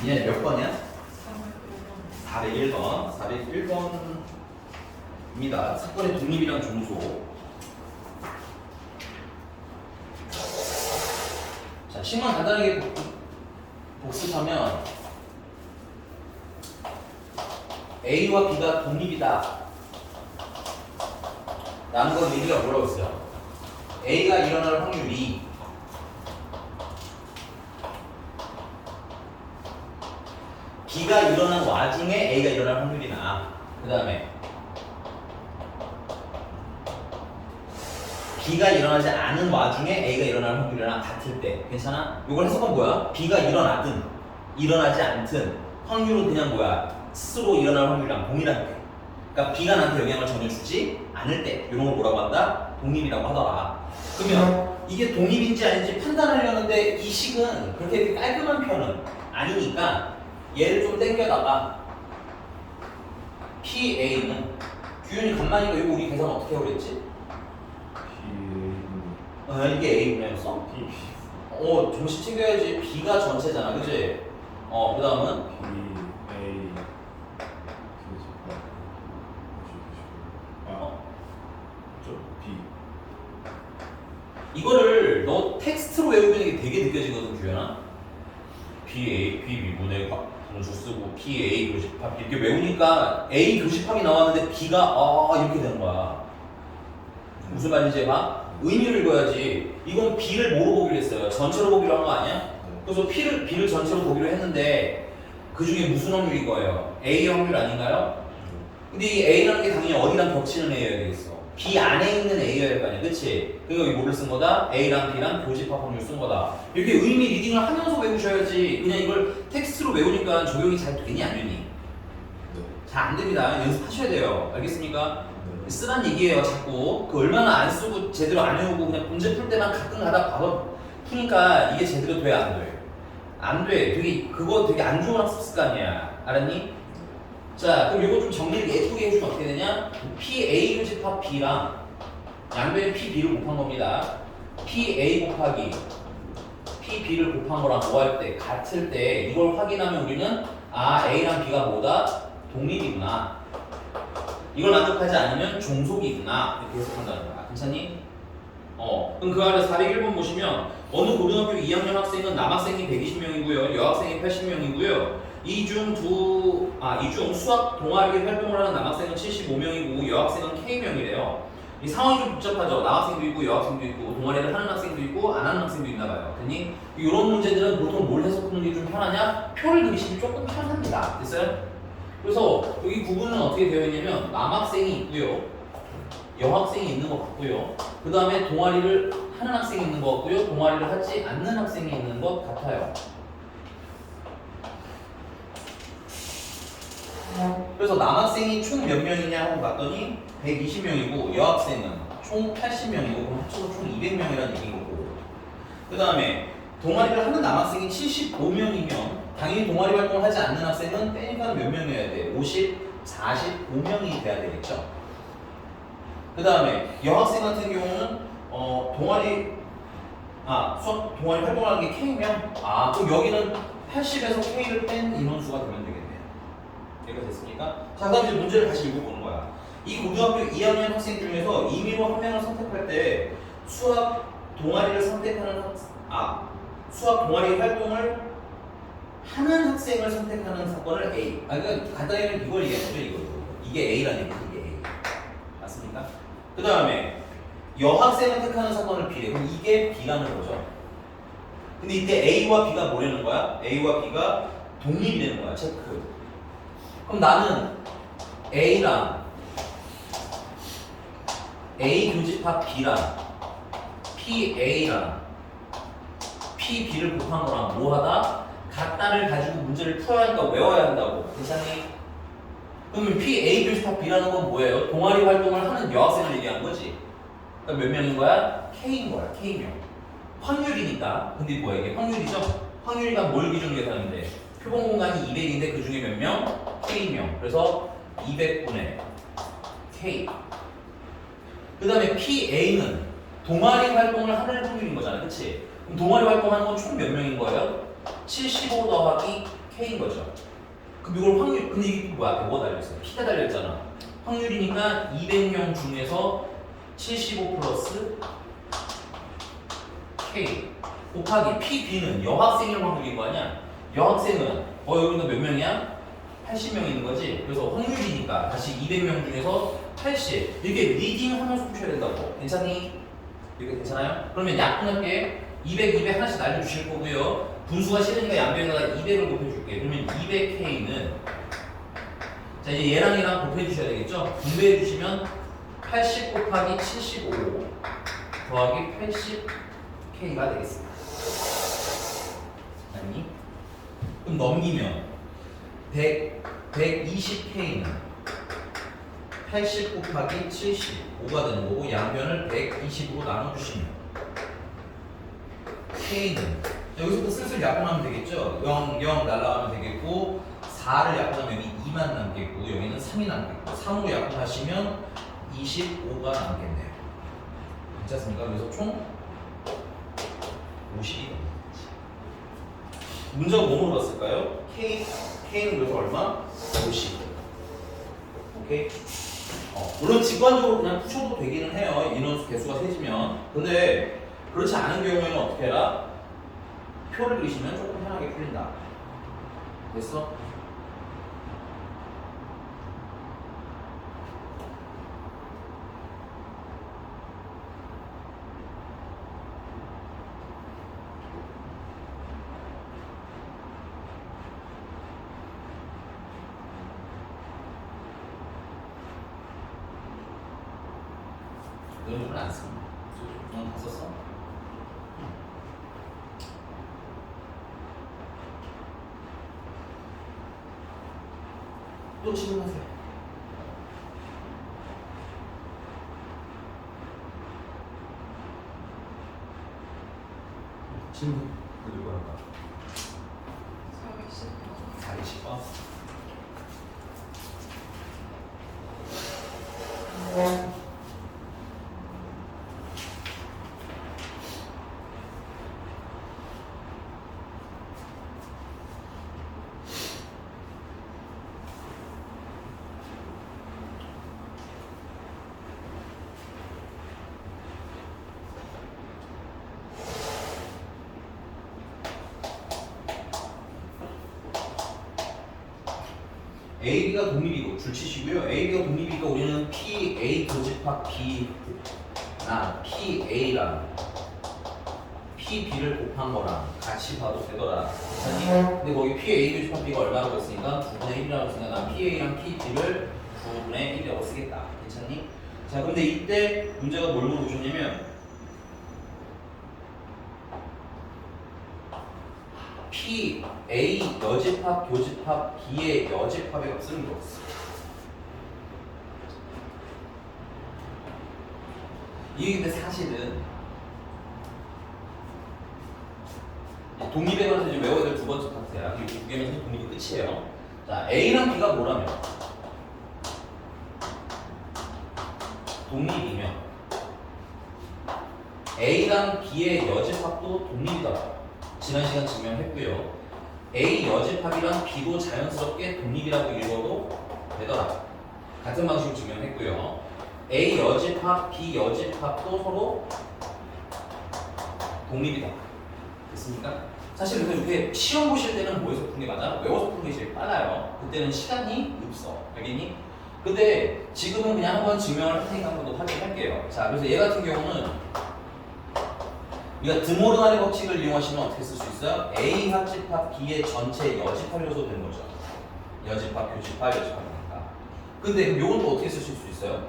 얘 몇 번이야? 401번. 401번입니다. 사건의 독립이란 종소. 자, 식만 간단하게 복습하면 A와 B가 독립이다 라는 건 얘기가 뭐라고 했어요? A가 일어날 확률이 B가 일어난 와중에 A가 일어날 확률이 나. 그 다음에 B가 일어나지 않은 와중에 A가 일어날 확률이랑 같을 때. 괜찮아? 이걸 해석은 뭐야? B가 일어나든 일어나지 않든 확률은 그냥 뭐야? 스스로 일어날 확률이랑 동일한 때. 그러니까 B가 나한테 영향을 전혀 주지 않을 때 이런 걸 뭐라고 한다? 독립이라고 하더라. 그러면 이게 독립인지 아닌지 판단하려는데 이 식은 그렇게 깔끔한 편은 아니니까 얘를 좀 땡겨다가 PA는 규현이 간만이니까 이거 우리 계산 어떻게 하고 그랬지? 이게 A분이었어? 정신 챙겨야지. B가 전체잖아, 그치? 그 다음은? 이거를 너 텍스트로 외우면 이게 되게 느껴지거든, 규현아? BA, B미분의 분수 쓰고 PA 교집합 이렇게 외우니까 A 교집합이 나왔는데 B가 이렇게 되는 거야. 무슨 말인지 해봐. 의미를 읽어야지. 이건 B를 뭐로 보기로 했어요? 전체로 보기로 한 거 아니야? 그래서 B를 전체로 보기로 했는데 그 중에 무슨 확률인 거예요? A 확률 아닌가요? 근데 이 A라는 게 당연히 어디랑 겹치는 A여야 되겠어. B 안에 있는 A여야 할 거 아니야, 그치? 그러니까 여기 뭐를 쓴 거다? A랑 B랑 교집합 확률 쓴 거다. 이렇게 의미 리딩을 하면서 외우셔야지. 그냥 이걸 텍스트로 외우니까 적용이 잘 되니 안 되니? 잘 안 됩니다. 연습하셔야 돼요. 알겠습니까? 쓰란 얘기예요, 자꾸. 그 얼마나 안 쓰고 제대로 안 외우고 그냥 문제 풀 때만 가끔 가다 봐봐 푸니까 이게 제대로 돼, 안 돼? 안 돼. 그거 되게 안 좋은 학습 습관이야. 알았니? 자, 그럼 이거 좀 정리를 예쁘게 해주면 어떻게 되냐? PA 교집합 B랑 양변에 PB를 곱한 겁니다. PA 곱하기 PB를 곱한 거랑 뭐 할 때? 같을 때 이걸 확인하면 우리는 A랑 B가 뭐다? 독립이구나. 이걸 만족하지 않으면 종속이구나. 이렇게 해석한다는 거야. 괜찮니? 그럼 그 아래 401번 보시면 어느 고등학교 2학년 학생은 남학생이 120명이고요. 여학생이 80명이고요. 이 중 수학 동아리 활동을 하는 남학생은 75명이고 여학생은 K명이래요. 이 상황이 좀 복잡하죠. 남학생도 있고 여학생도 있고 동아리를 하는 학생도 있고 안 하는 학생도 있나 봐요. 그니 이런 문제들은 보통 뭘 해서 푸는 게 좀 편하냐? 표를 그리시면 조금 편합니다. 됐어요? 그래서 여기 구분은 어떻게 되어 있냐면 남학생이 있고요. 여학생이 있는 것 같고요. 그 다음에 동아리를 하는 학생이 있는 것 같고요. 동아리를 하지 않는 학생이 있는 것 같아요. 그래서 남학생이 총 몇 명이냐 하고 봤더니 120명이고 여학생은 총 80명이고 그럼 합쳐서 총 200명이라는 얘기인 거고, 그 다음에 동아리를 하는 남학생이 75명이면 당연히 동아리 활동을 하지 않는 학생은 빼니까 몇 명이어야 돼? 45명이 돼야 되겠죠. 그 다음에 여학생 같은 경우는 수학 동아리 활동하는 게 K면 그럼 여기는 80에서 K를 뺀 인원수가 되면 되겠네요. 이해가 됐습니까? 자, 그다음 이제 문제를 다시 읽어보는 거야. 이 고등학교 2학년 학생 중에서 임의로 한 명을 선택할 때 수학 동아리를 선택하는 수학 동아리 활동을 하는 학생을 선택하는 사건을 A. 그러니까 간단히 이걸 얘기하는 거죠, 이거. 이게 A라는 얘기죠, 이게 A. 맞습니까? 그 다음에 여학생을 택하는 사건을 B래. 그럼 이게 B라는 거죠. 근데 이때 A와 B가 뭐라는 거야? A와 B가 독립이 되는 거야, 체크. 그럼 나는 A랑 A 교집합 B랑 PA랑 PB를 곱한 거랑 뭐 하다? 같다를 가지고 문제를 풀어야 하니까 외워야 한다고. 괜찮니? 그러면 PA 교집합 B라는 건 뭐예요? 동아리 활동을 하는 여학생을 얘기한 거지. 그러니까 몇 명인 거야? K인 거야. K명. 확률이니까. 근데 뭐야 이게? 확률이죠? 확률이가 뭘 기준으로 계산하면 돼? 표본 공간이 200인데 그 중에 몇 명? K명. 그래서 200분의 K. 그 다음에 PA는 동아리 활동을 하는 확률인 거잖아. 그치? 그럼 동아리 활동하는 건 총 몇 명인 거예요? 75 더하기 K인 거죠. 그럼 이걸 확률, 근데 이게 뭐야? 뭐가 달려있어요? P가 달려있잖아. 확률이니까 200명 중에서 75 플러스 K 곱하기 PB는 여학생일 확률인 거 아니야? 여학생은 여기는 몇 명이야? 80명 있는 거지? 그래서 확률이니까 다시 200명 중에서 80 이렇게 리딩 하면서 푸셔야 된다고. 괜찮니? 이렇게 괜찮아요? 그러면 약분할게. 200, 200 하나씩 날려주실 거고요. 분수가 싫으니까 양변에다가 200을 곱해줄게. 그러면 200K는 자 이제 얘랑 얘랑 곱해주셔야 되겠죠? 분배해주시면 80 곱하기 75 더하기 80K가 되겠습니다. 아니? 그럼 넘기면 120K는 80 곱하기 75가 되는 거고 양변을 120으로 나눠주시면 K는 여기서부터 슬슬 약분하면 되겠죠? 0, 0 날라가면 되겠고 4를 약분하면 여기 2만 남겠고 여기는 3이 남겠고 3으로 약분하시면 25가 남겠네요. 괜찮습니까? 그래서 총 50이 문제가 뭐 물어봤을까요? K는 그래서 얼마? 50. 오케이? 물론 직관적으로 그냥 푸셔도 되기는 해요. 인원수 개수가 세지면. 근데 그렇지 않은 경우에는 어떻게 해라? 표를 그리시면 조금 편하게 풀린다. 됐어? 이런 줄은 안 씁니다. 넌 다 썼어? 또 질문하세요. 질문 누구 거랄까? 420번. AB가 독립이고 줄치시고요. AB가 독립이니까 우리는 PA 교집합 B나 PA랑 PB를 곱한 거랑 같이 봐도 되더라. 괜찮니? 근데 거기 PA 교집합 B가 얼마라고 했으니까 9분의 1이라고 했으니까 난 PA랑 PB를 9분의 1이라고 쓰겠다. 괜찮니? 자, 근데 이때 문제가 뭘 물어보셨냐면 PA 여집합 교집합 B의 여집합의 값을 물었어. 이게 근데 사실은 독립에 관해서 이제 외워야 될 두 번째 파트야. 이 두 개면 독립이 끝이에요. 자, A랑 B가 뭐라면 독립이면 A랑 B의 여집합도 독립이다. 지난 시간 증명했고요. A 여집합이랑 B도 자연스럽게 독립이라고 읽어도 되더라. 같은 방식으로 증명했고요. A 여집합, B 여집합도 서로 독립이다. 됐습니까? 사실 근데 이렇게 시험 보실 때는 뭐에서 푸는 게 맞아? 외워서 푸는 게 제일 빨라요. 그때는 시간이 없어. 알겠니? 근데 지금은 그냥 한번 증명을 할 테니까 한번 더 확인할게요. 자, 그래서 얘 같은 경우는 우리가 드모르간의 법칙을 이용하시면 어떻게 쓸 수 있어요? A 합집합 B의 전체 여집합이라서 되는 거죠. 여집합, 교집합, 여집합이니까. 근데 그럼 요건 또 어떻게 쓰실 수 있어요?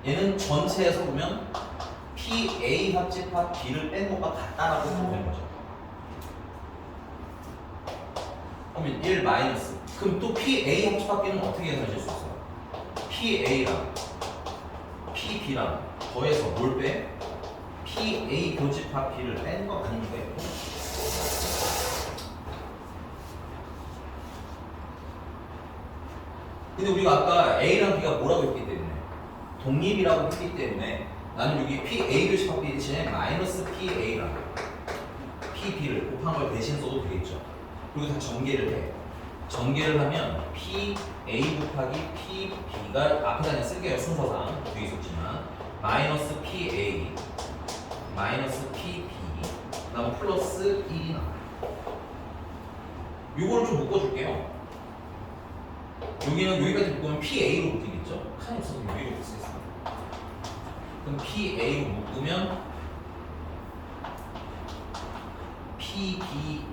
얘는 전체에서 보면 PA 합집합 B를 뺀 것과 같다라고 해도 되는 거죠. 그러면 1 마이너스. 그럼 또 PA 합집합 B는 어떻게 계산하실 수 있어요? PA랑 PB랑 더해서 뭘 빼? PA 교집합 B를 뺀 거 아닙니까? 근데 우리가 아까 A랑 B가 뭐라고 했기 때문에 독립이라고 했기 때문에 나는 여기 PA 교집합 B 대신에 마이너스 PA랑 PB를 곱한 걸 대신 써도 되겠죠. 그리고 다 전개를 해. 전개를 하면 PA 곱하기 PB가 앞에다 그냥 쓸게요. 순서상 뒤에 있었지만 마이너스 PA 마이너스 PB 그다음 플러스 1이 나와요. 요거를 좀 묶어줄게요. 여기는 여기까지 묶으면 PA로 묶이겠죠? 칸이 없어서 여기로 묶을 수 있어요. 그럼 PA로 묶으면 PB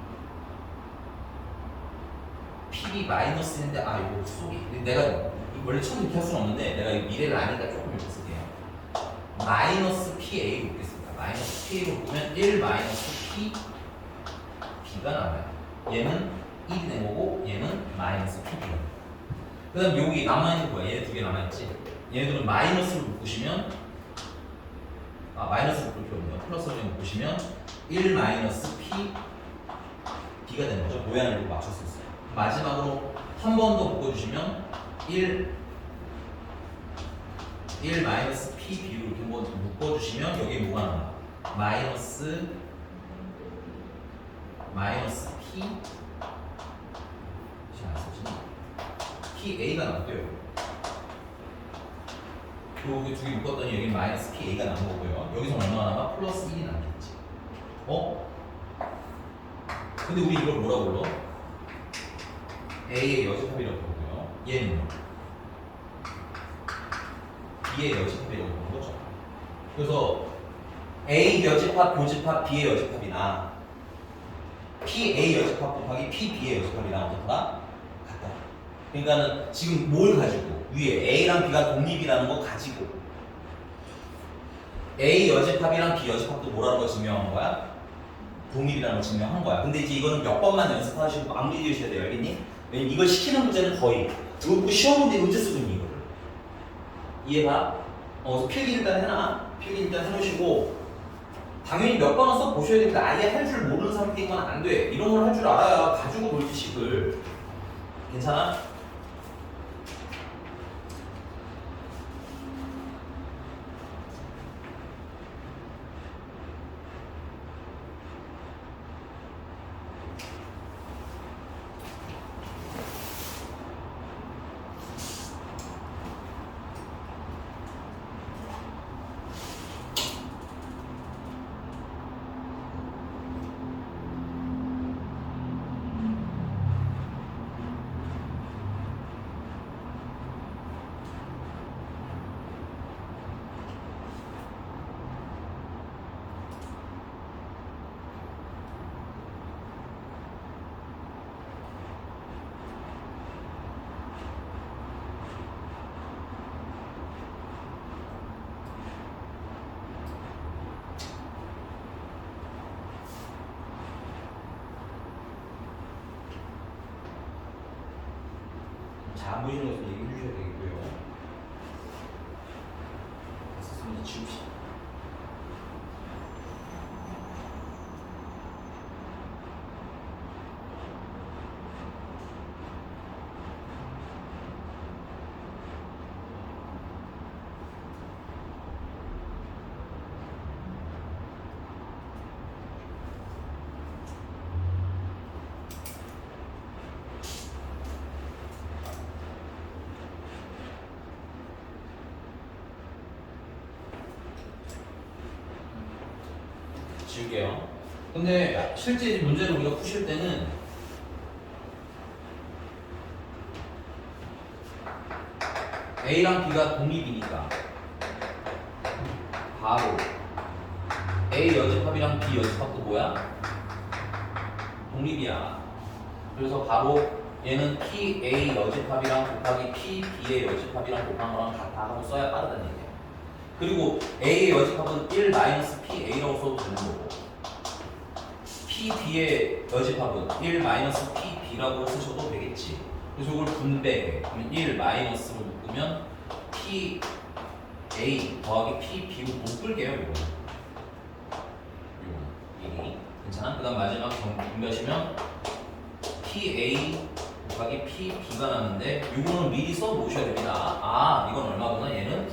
마이너스인데 이거 속이 내가 원래 처음 이렇게 할 수는 없는데 내가 미래를 아니까 조금 이렇게 쓸게요. 마이너스 PA로 묶겠습니다. 마이너스 PA로 묶으면 1 마이너스 PB가 나와요. 얘는 1이 된 거고 얘는 마이너스 PB가 돼요. 그 다음 여기 남아있는 거야. 얘네 두 개 남아있지. 얘네들은 마이너스를 묶으시면 마이너스를 묶을 필요 없네요. 플러스를 묶으시면 1 마이너스 PB가 되는 거죠. 모양을 맞출 수 있어요. 마지막으로 한 번 더 묶어주시면 1 마이너스 PB로 이렇게 한번 묶어주시면 여기 뭐가 나와요? 마이너스 P PA가 나왔대요. 여기 두 개 묶었더니 여기 마이너스 PA가 나온 거고요. 여기서 얼마나 남아? 플러스 1이 남겠지. 근데 우리 이걸 뭐라고 불러? A의 여집합이라고 부르고요. 얘는요? B의 여집합이라고 부르는 거죠. 그래서 A 여집합, 교집합, B의 여집합이나 PA 여집합 곱하기 PB의 여집합이랑 어떻다? 같다. 그러니까는 지금 뭘 가지고 위에 A랑 B가 독립이라는 거 가지고 A 여집합이랑 B 여집합도 뭐라는 걸 증명한 거야? 독립이라는 걸 증명한 거야. 근데 이제 이거는 몇 번만 연습하시고 마무리 지으셔야 돼요. 알겠니? 왜냐면 이걸 시키는 문제는 거의 시험 문제 문제 쓰고 있는 이거를 이해가? 필기 일단 해놔. 필기 일단 해놓으시고 당연히 몇 번은 써 보셔야 됩니다. 아예 할 줄 모르는 상태인 건 안 돼. 이런 걸 할 줄 알아야 가지고 놀 지식을. 괜찮아? 잘 안 보이는 것을 얘기해 주셔야 되겠고요. 있었으면 이제 지웁시다. 지울게요. 근데 실제 문제를 우리가 푸실 때는 A랑 B가 독립이니까 바로 A 여집합이랑 B 여집합도 뭐야? 독립이야. 그래서 바로 얘는 PA 여집합이랑 곱하기 PB의 여집합이랑 곱한 거랑 같아 하고 써야 빠르다는 얘기야. 그리고 A의 여집합은 1-PA라고 써도 되는 거고 PB의 여집합은 1-PB라고 쓰셔도 되겠지. 그래서 이걸 분배해. 그러면 1-로 묶으면 PA 더하기 PB로 묶을게요. 이거 1이 괜찮아? 그 다음 마지막 분배하시면 PA 곱하기 PB가 나는데 이거는 미리 써놓으셔야 됩니다. 이건 얼마구나? 얘는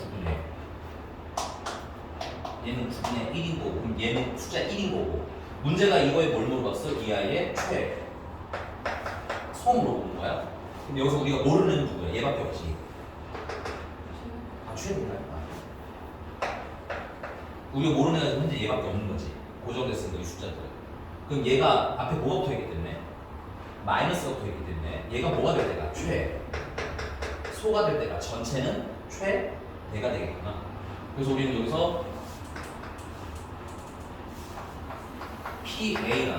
9분의 1인 거고 그럼 얘는 숫자 1인 거고 문제가 이거에 뭘 물어봤어? 이 아이의 최. 소 물어보는 거야. 근데 여기서 우리가 모르는 누구야? 얘밖에 없지. 아, 최인가요? 우리가 모르는 애가 현재 얘밖에 없는 거지. 고정됐으니까 이 숫자들. 그럼 얘가 앞에 뭐가 붙어있기 때문에? 마이너스가 붙어있기 때문에 얘가 뭐가 될 때가? 최. 소가 될 때가 전체는 최대가 되겠구나. 그래서 우리는 여기서 PA랑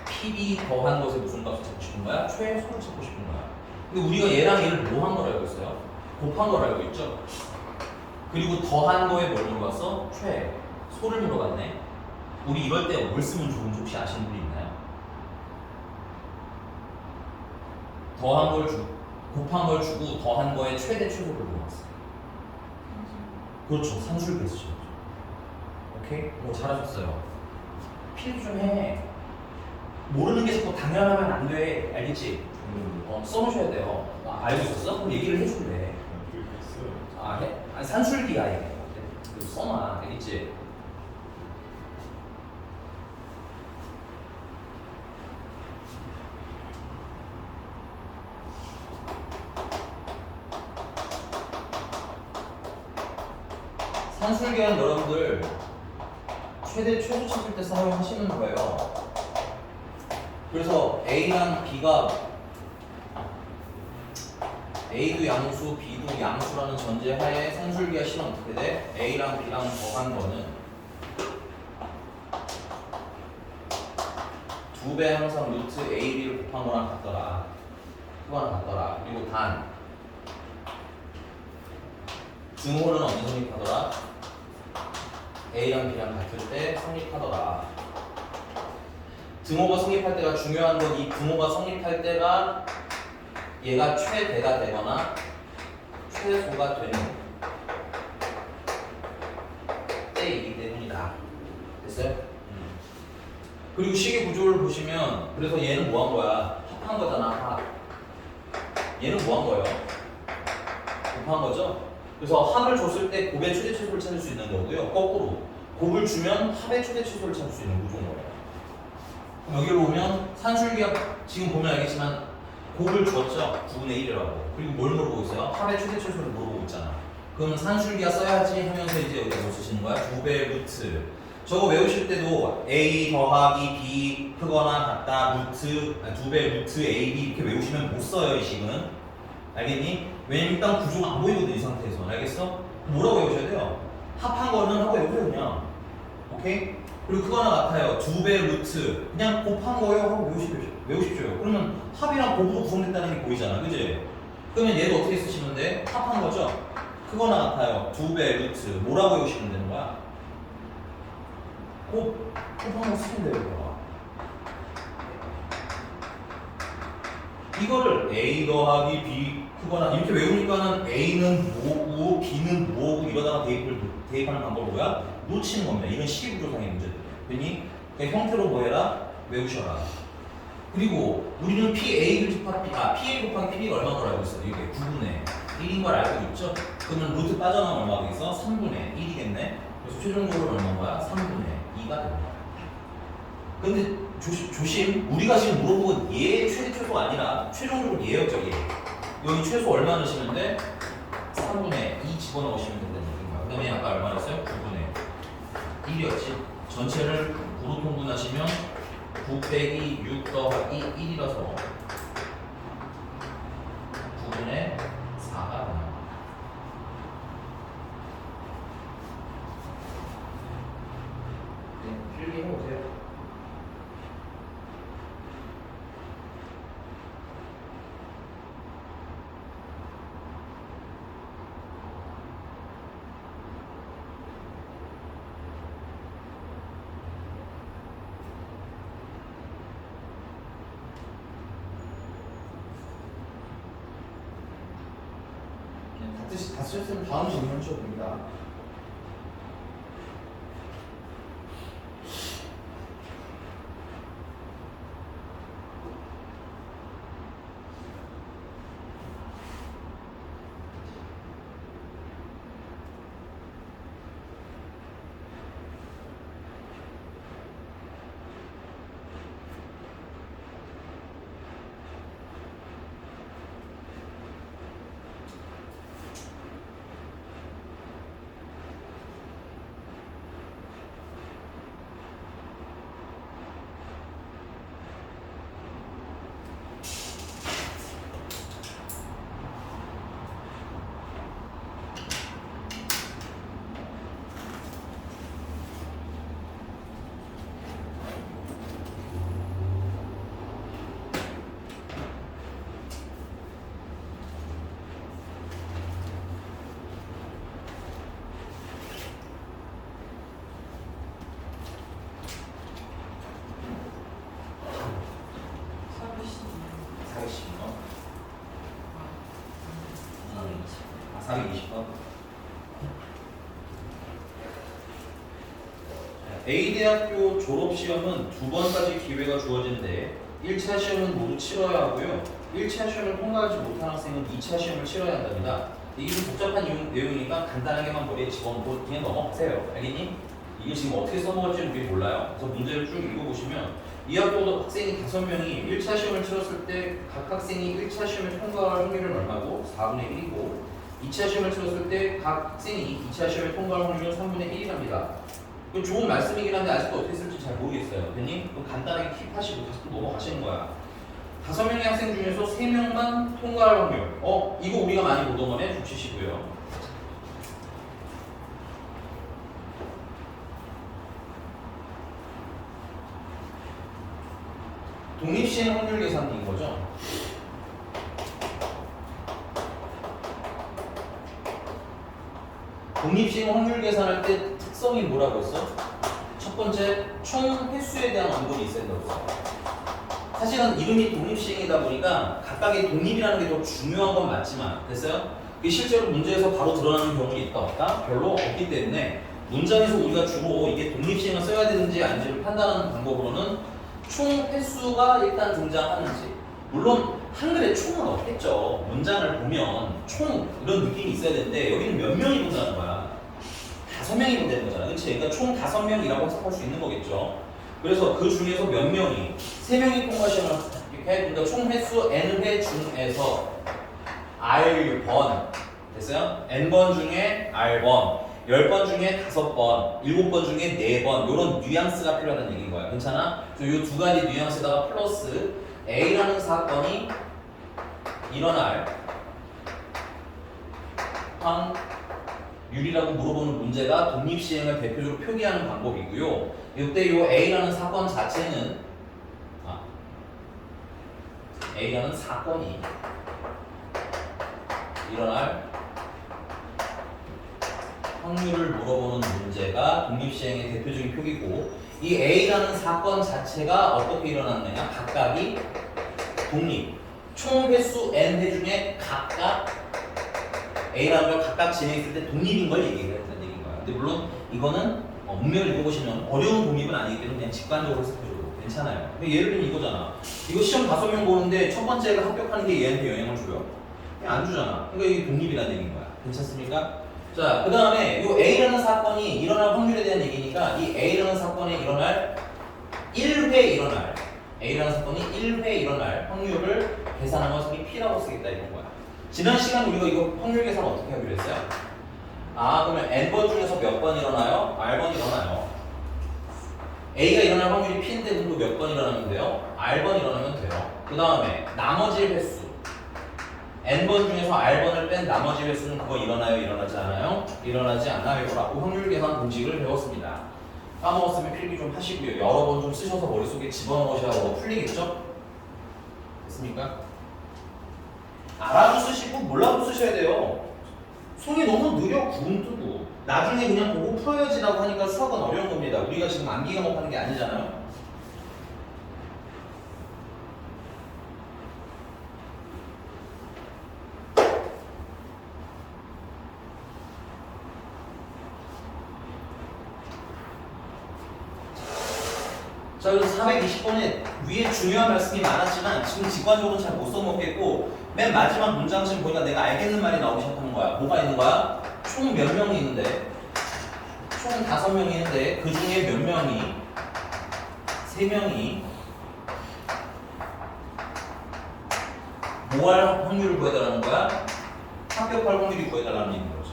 PB 더한 것에 무슨 값을 찾고 싶은 거야? 최소를 찾고 싶은 거야. 근데 우리가 얘랑 얘를 뭐 한 걸 알고 있어요? 곱한 걸 알고 있죠? 그리고 더한 거에 뭘 물어봤어? 소를 물어봤네. 우리 이럴 때 뭘 쓰면 좋은지 혹시 아시는 분이 있나요? 더한 걸 주고 곱한 걸 주고 더한 거에 최대 최소를 물어봤어. 그렇죠. 산술 베스죠. 오케이? 잘하셨어요. 필기 좀 해. 모르는 게 자꾸 당연하면 안 돼. 알겠지? 써놓으셔야 돼요. 알고 있었어? 그럼 얘기를 해줄래. 해? 아니, 산술기야 이게. 써놔. 알겠지? 산술기는 여러분들 최대 최소 찾을 때 사용하시는 거예요. 그래서 A랑 B가 A도 양수, B도 양수라는 전제하에 산술기가 실은 어떻게 돼? A랑 B랑 더한 거는 2배 항상 루트 A, B를 곱한 거랑 같더라. 그거랑 같더라. 그리고 단 등호는 언제 성립하더라? A랑 B랑 같을 때 성립하더라. 등호가 성립할 때가 중요한 건 이 등호가 성립할 때가 얘가 최대가 되거나 최소가 되는 때이기 때문이다. 됐어요? 그리고 식의 구조를 보시면 그래서 얘는 뭐 한 거야? 합한 거잖아. 합. 얘는 뭐 한 거예요? 곱한 거죠? 그래서 합을 줬을 때 곱의 최대 최소를 찾을 수 있는 거고요. 거꾸로 곱을 주면 합의 최대 최소를 찾을 수 있는 구조인 거예요. 여기로 보면 산술기가 지금 보면 알겠지만 곱을 줬죠. 9분의 1이라고. 그리고 뭘 물어보고 있어요? 합의 최대 최소를 물어보고 있잖아. 그러면 산술기가 써야지 하면서 이제 여기다 뭐 쓰시는 거야? 2배 루트. 저거 외우실 때도 A 더하기 B 크거나 같다 루트 2배 루트 AB 이렇게 외우시면 못 써요. 이 식은. 알겠니? 왜냐면 일단 구조가 안 보이거든 이 상태에서. 알겠어? 뭐라고 외우셔야 돼요? 합한 거는 하고 외우세요 그냥. 오케이? 그리고 그거나 같아요. 2배 루트 그냥 곱한 거예요 하고 외우십시오. 그러면 합이랑 곱으로 구성됐다는 게 보이잖아. 그지? 그러면 얘도 어떻게 쓰시면 돼? 합한 거죠? 그거나 같아요. 2배 루트 뭐라고 외우시면 되는 거야? 곱한 거 쓰면 돼요. 이거를 A 더하기 B 크거나 이렇게 외우니까는 A는 뭐고 B는 뭐고 이러다가 대입하는 방법은 뭐야? 놓치는 겁니다. 이런 식구조상의 문제들. 그러니 그 형태로 뭐 해라? 외우셔라. 그리고 우리는 PA 곱하기 PA 곱하기 PB가 얼마 걸 알고 있어? 이게 9분의 1인 걸 알고 있죠? 그러면 루트 빠져나오면 얼마가 되겠어? 3분의 1이겠네? 그래서 최종적으로 얼마인 거야? 3분의 2가 됩니다. 근데 조심, 우리가 지금 물어본 얘의 최대 최소가 아니라 최종적으로 얘였죠, 얘. 여기 최소 얼마 넣으시면 돼? 3분의 2 집어넣으시면 된다는 얘기인가. 그 다음에 아까 얼마 넣었어요? 9분의 1이었지. 전체를 9로 통분하시면 9 빼기 6 더하기 1이라서 9분의 4가 나와요. 네, 필기해보세요. 다 쓰셨으면 다음 질문 주셔도 됩니다. 420번. A대학교 졸업시험은 2번까지 기회가 주어진데 1차 시험은 모두 치러야 하고요. 1차 시험을 통과하지 못한 학생은 2차 시험을 치러야 한답니다. 이게 좀 복잡한 내용이니까 간단하게만 머리에 집어넣고 그냥 넘어가세요. 알겠니? 이게 지금 어떻게 써먹을지는 우리 몰라요. 그래서 문제를 쭉 읽어보시면 이 학교 학생이 5명이 1차 시험을 치렀을 때 각 학생이 1차 시험을 통과할 확률은 얼마고? 4분의 1이고 2차 시험을 치렀을 때 각 학생이 2차 시험을 통과할 확률은 3분의 1이랍니다. 그 좋은 말씀이긴 한데 아직도 어떻게 쓸지 잘 모르겠어요. 괜히 간단하게 킵하시고 다시 또 넘어가시는 거야. 5명의 학생 중에서 3명만 통과할 확률. 이거 우리가 많이 보던 거네. 붙이시고요. 독립시행 확률 계산인 거죠. 독립시행 확률 계산할 때 특성이 뭐라고 했어? 첫 번째, 총 횟수에 대한 언급이 있어야 된다고 했어. 사실은 이름이 독립시행이다 보니까 각각의 독립이라는 게 더 중요한 건 맞지만, 됐어요? 그게 실제로 문제에서 바로 드러나는 경우가 있다 없다? 별로 없기 때문에 문장에서 우리가 주로 이게 독립시행을 써야 되는지 아닌지를 판단하는 방법으로는 총 횟수가 일단 등장하는지, 물론 한글에 총은 없겠죠. 문장을 보면 총 이런 느낌이 있어야 되는데 여기는 몇 명이 본다는 거야. 5명이 본다는 거잖아. 그치? 그러니까 총 5명이라고 해석할 수 있는 거겠죠. 그래서 그 중에서 몇 명이 3명이 통과 시험을 이렇게 해. 그러니까 총 횟수 n회 중에서 r번, 됐어요? n번 중에 r번, 10번 중에 5번, 7번 중에 4번, 이런 뉘앙스가 필요하다는 얘기인 거야. 괜찮아? 이 두 가지 뉘앙스에다가 플러스 A라는 사건이 일어날 확률이라고 물어보는 문제가 독립시행을 대표적으로 표기하는 방법이고요. 이때 이 A라는 사건 자체는 A라는 사건이 일어날 확률을 물어보는 문제가 독립시행의 대표적인 표기고, 이 A라는 사건 자체가 어떻게 일어났느냐? 각각이 독립, 총 횟수 N회 중에 각각 A라는 걸 각각 진행했을 때 독립인 걸 얘기를 했다는 얘기인 거야. 근데 물론 이거는 문맥을 읽어보시면 어려운 독립은 아니기 때문에 그냥 직관적으로 해석해줘도 괜찮아요. 예를 들면 이거잖아. 이거 시험 5명 보는데 첫 번째가 합격하는 게 얘한테 영향을 줘요? 그냥 안 주잖아. 그러니까 이게 독립이라는 얘기인 거야. 괜찮습니까? 자, 그 다음에 이 A라는 사건이 일어날 확률에 대한 얘기니까 이 A라는 사건이 일어날 1회 일어날 A라는 사건이 1회 일어날 확률을 계산한 것을 P라고 쓰겠다 이런 거야. 지난 시간 우리가 이거 확률 계산 어떻게 하기로 했어요? 그러면 N번 중에서 몇 번 일어나요? R번 일어나요. A가 일어날 확률이 P인데 그럼 또 몇 번 일어나면 돼요? R번 일어나면 돼요. 그 다음에 나머지 횟수 N번 중에서 R번을 뺀 나머지 횟수는 그거 일어나요? 일어나지 않아요? 일어나지 않아요. 라고 확률 계산 공식을 배웠습니다. 까먹었으면 필기 좀 하시고요. 여러 번 좀 쓰셔서 머릿속에 집어넣으셔야 풀리겠죠? 됐습니까? 알아도 쓰시고 몰라도 쓰셔야 돼요. 손이 너무 느려 구분 뜨고 나중에 그냥 보고 풀어야지라고 하니까 수학은 어려운 겁니다. 우리가 지금 암기 과목하는 게 아니잖아요. 자, 그래서 420번에 위에 중요한 말씀이 많았지만 지금 직관적으로는 잘 못 써먹겠고 맨 마지막 문장쯤 보니까 내가 알겠는 말이 나오기 시작하는 거야. 뭐가 있는 거야? 총 몇 명이 있는데 총 5명이 있는데 그 중에 몇 명이 3명이 뭐 할 확률을 구해달라는 거야? 합격할 확률이 구해달라는 얘기인 거지.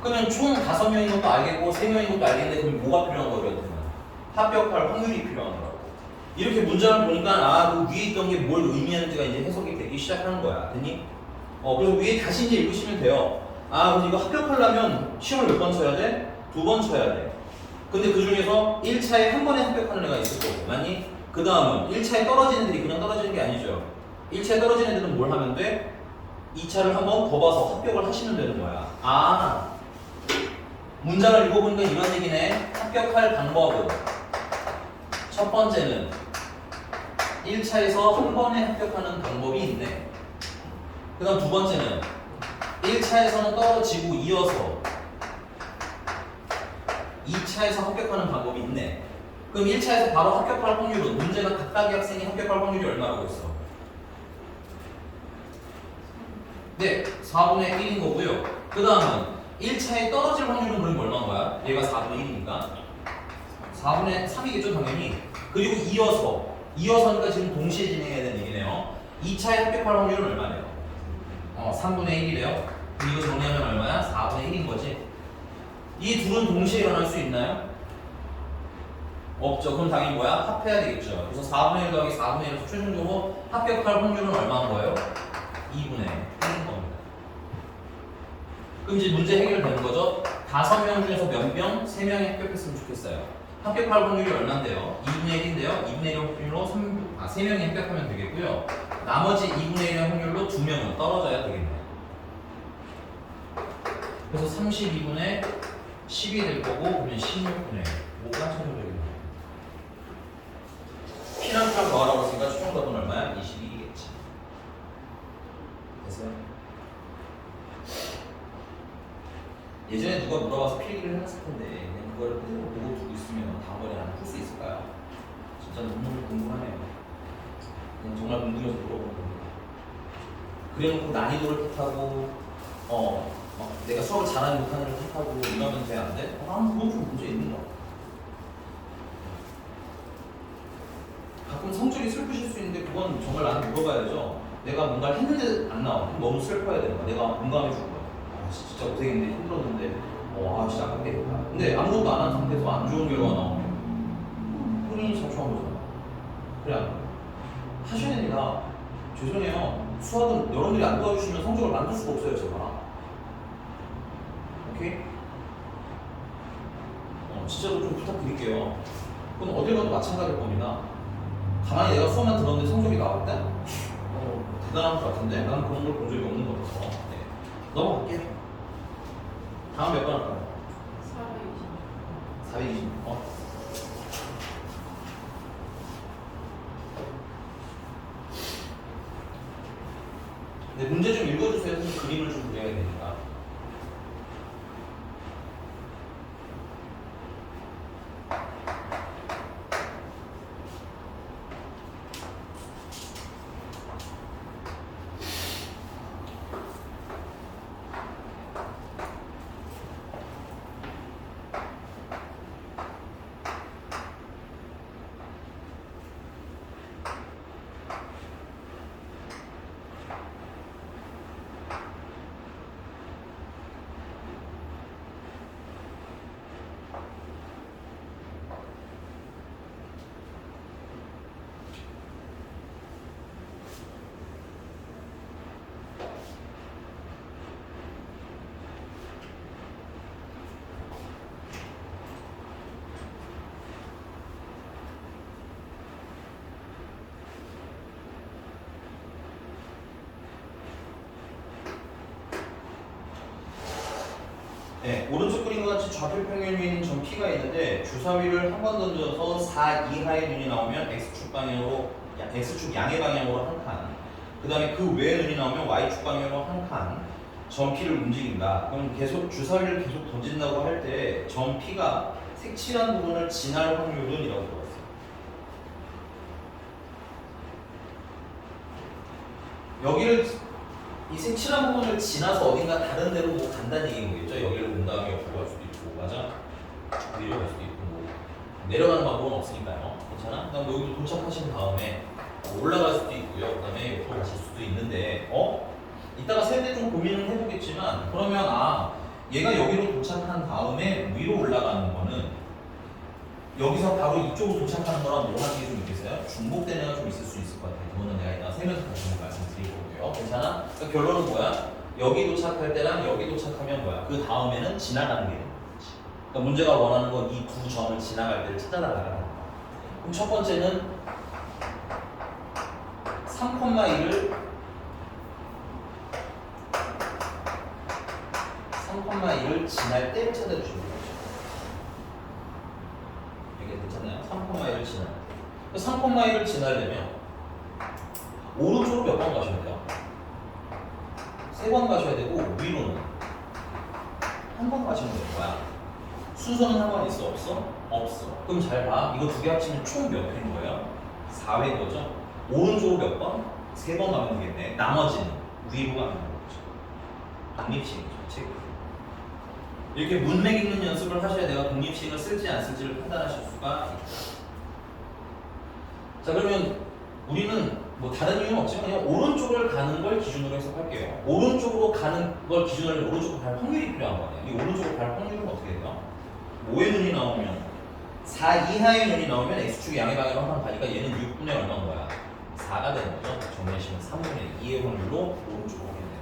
그러면 총 5명인 것도 알겠고 3명인 것도 알겠는데 그럼 뭐가 필요한 거거든? 합격할 확률이 필요한 거라고. 이렇게 문장을 보니까 그 위에 있던 게 뭘 의미하는지가 이제 해석이 되기 시작하는 거야. 됐니? 그래서 위에 다시 이제 읽으시면 돼요. 그래서 이거 합격하려면 시험을 몇 번 쳐야 돼? 2번 쳐야 돼. 근데 그 중에서 1차에 한 번에 합격하는 애가 있을 거고, 맞니? 그 다음은 1차에 떨어지는 애들이 그냥 떨어지는 게 아니죠. 1차에 떨어지는 애들은 뭘 하면 돼? 2차를 한 번 더 봐서 합격을 하시면 되는 거야. 문장을 읽어보니까 이런 얘기네. 합격할 방법은 첫 번째는 1차에서 한 번에 합격하는 방법이 있네. 그 다음 두 번째는 1차에서는 떨어지고 이어서 2차에서 합격하는 방법이 있네. 그럼 1차에서 바로 합격할 확률은 문제가 각각의 학생이 합격할 확률이 얼마라고 했어? 네, 4분의 1인 거고요. 그 다음은 1차에 떨어질 확률은 그럼 얼마인 거야? 얘가 4분의 1이니까 4분의 3이겠죠 당연히. 그리고 이어서니까 지금 동시에 진행해야 되는 얘기네요. 2차에 합격할 확률은 얼마래요? 3분의 1이래요. 그럼 이거 정리하면 얼마야? 4분의 1인 거지. 이 둘은 동시에 일어날 수 있나요? 없죠. 그럼 당연히 뭐야? 합해야 되겠죠. 그래서 4분의 1 더하기 4분의 1에서 최종적으로 합격할 확률은 얼마인 거예요? 2분의 1인 겁니다. 그럼 이제 문제 해결되는 거죠? 5명 중에서 몇 명? 3명이 합격했으면 좋겠어요. 합격할 확률이 얼마인데요? 2분의 1인데요. 2분의 1의 확률로 3명이 합격하면 되겠고요. 나머지 2분의 1의 확률로 2명은 떨어져야 되겠네요. 그래서 32분의 10이 될 거고, 그러면 16분의 1. 뭐가 천정적이네요. P랑 Q랑 더하라고 했으니까 최종 답은 얼마야? 22겠지. 됐어요? 예전에 누가 물어봐서 필기를 해놨을 텐데 그냥 그거를 그대로 보고 두고 있으면 다음번에 안 풀 수 있을까요? 진짜 너무 궁금하네요. 그냥 정말 궁금해서 물어보는 겁니다. 그래놓고 난이도를 택하고 막 내가 수업을 잘하는 못하는 걸 택하고 이러면 돼? 안 돼? 나는 그건 좀 문제 있는 것 같아. 가끔 성적이 슬프실 수 있는데 그건 정말 나한테 물어봐야죠. 내가 뭔가를 했는데 안 나와. 그럼 너무 슬퍼야 되는 거야. 내가 공감해 줄 거야. 진짜 고생했는데 힘들었는데 진짜 아깝겠다. 근데 아무것도 안 한 상태에서 안 좋은 결과가 나오면 본인이 자초한 거잖아. 그래 안 그래? 하셔야 됩니다. 죄송해요. 수학은 여러분들이 안 도와주시면 성적을 만들 수가 없어요 제가. 오케이? 진짜로 좀 부탁드릴게요. 그건 어딜 가도 마찬가지일 겁니다. 가만히 내가 수업만 들었는데 성적이 나왔다? 대단한 것 같은데? 나는 그런 걸 본 적이 없는 것 같아서. 네. 넘어갈게요. 다음 몇 번 할까요? 420. 420. 네, 문제 좀 읽어주세요. 그림을 좀 그려야 되니까. 네, 오른쪽 그림과 같이 좌표 평면 위에는 점 P가 있는데 주사위를 한 번 던져서 4 이하의 눈이 나오면 X축 방향으로 X축 양의 방향으로 한 칸. 그 다음에 그 외의 눈이 나오면 Y축 방향으로 한 칸. 점 P를 움직인다. 그럼 계속 주사위를 계속 던진다고 할 때 점 P가 색칠한 부분을 지날 확률은 이라고 들어갔어요. 여기를 이 색칠한 부분을 지나서 어딘가 다른 데로 뭐 간다는 얘기인 거겠죠? 여기를 온 다음에 옆으로 갈 수도 있고, 맞아? 위로 갈 수도 있고, 뭐 내려가는 방법은 없으니까요. 괜찮아? 그다음 여기도 도착하신 다음에 올라갈 수도 있고요. 그다음에 옆으로 가실 수도 있는데, 이따가 세대 좀 고민을 해보겠지만, 그러면 얘가 여기로 도착한 다음에 위로 올라가는 거는 여기서 바로 이쪽으로 도착하는 거랑 뭐 하는 게 좀 있겠어요? 중복되는 애가 좀 있을 수 있을 것 같아요. 그거는 내가 이따 세면서 다시 한번 말씀드릴 거고요. 괜찮아? 그러니까 결론은 뭐야? 여기 도착할 때랑 여기 도착하면 뭐야? 그 다음에는 지나가는 게 되는 거지. 그러니까 문제가 원하는 건 이 두 점을 지나갈 때를 찾아달라는 거야. 그럼 첫 번째는 3,1을 3,1을 지날 때를 찾아주시는 거죠. 이게 괜찮나요? 3,1을 지날 때. 3,1을 지나려면 오른쪽으로 몇 번 가셔야 돼요? 3번 가셔야 되고 위로는 한 번 가시면 되는 거야. 순서는 한 번 있어 없어? 없어. 그럼 잘 봐. 이거 두 개 합치면 총 몇 회인 거예요? 4회인 거죠? 오른쪽으로 몇 번? 3번 가면 되겠네. 나머지는 위로 가면 되는 거죠. 독립식이죠. 책. 이렇게 문맥 읽는 연습을 하셔야 내가 독립식을 쓸지 안 쓸지를 판단하실 수가 있다. 자, 그러면 우리는 뭐 다른 이유는 없지만 그냥 오른쪽을 가는 걸 기준으로 해석할게요. 오른쪽으로 가는 걸 기준으로 오른쪽으로 갈 확률이 필요한 거 아니에요. 이 오른쪽으로 갈 확률은 어떻게 돼요? 5의 눈이 나오면 4 이하의 눈이 나오면 x축이 양의 방향으로 항상 가니까 얘는 6분의 얼마인 거야? 4가 되는 거죠. 정리하시면 3분의 2의 확률로 오른쪽으로 하게 돼요.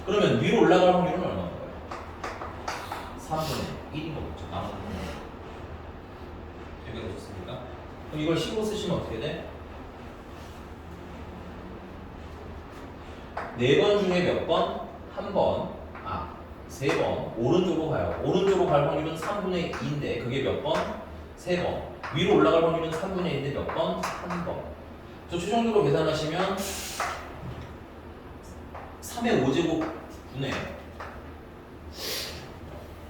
그러면 위로 올라갈 확률은 얼마인 거예요? 3분의 1인 거겠죠. 나머지는 여기가 되셨습니까? 그럼 이걸 식으로 쓰시면 어떻게 돼? 4번 중에 몇 번? 한 번, 3번 오른쪽으로 가요. 오른쪽으로 갈 확률은 3분의 2인데 그게 몇 번? 3번. 위로 올라갈 확률은 3분의 1인데 몇 번? 1번. 저 최종적으로 계산하시면 3의 5제곱 분의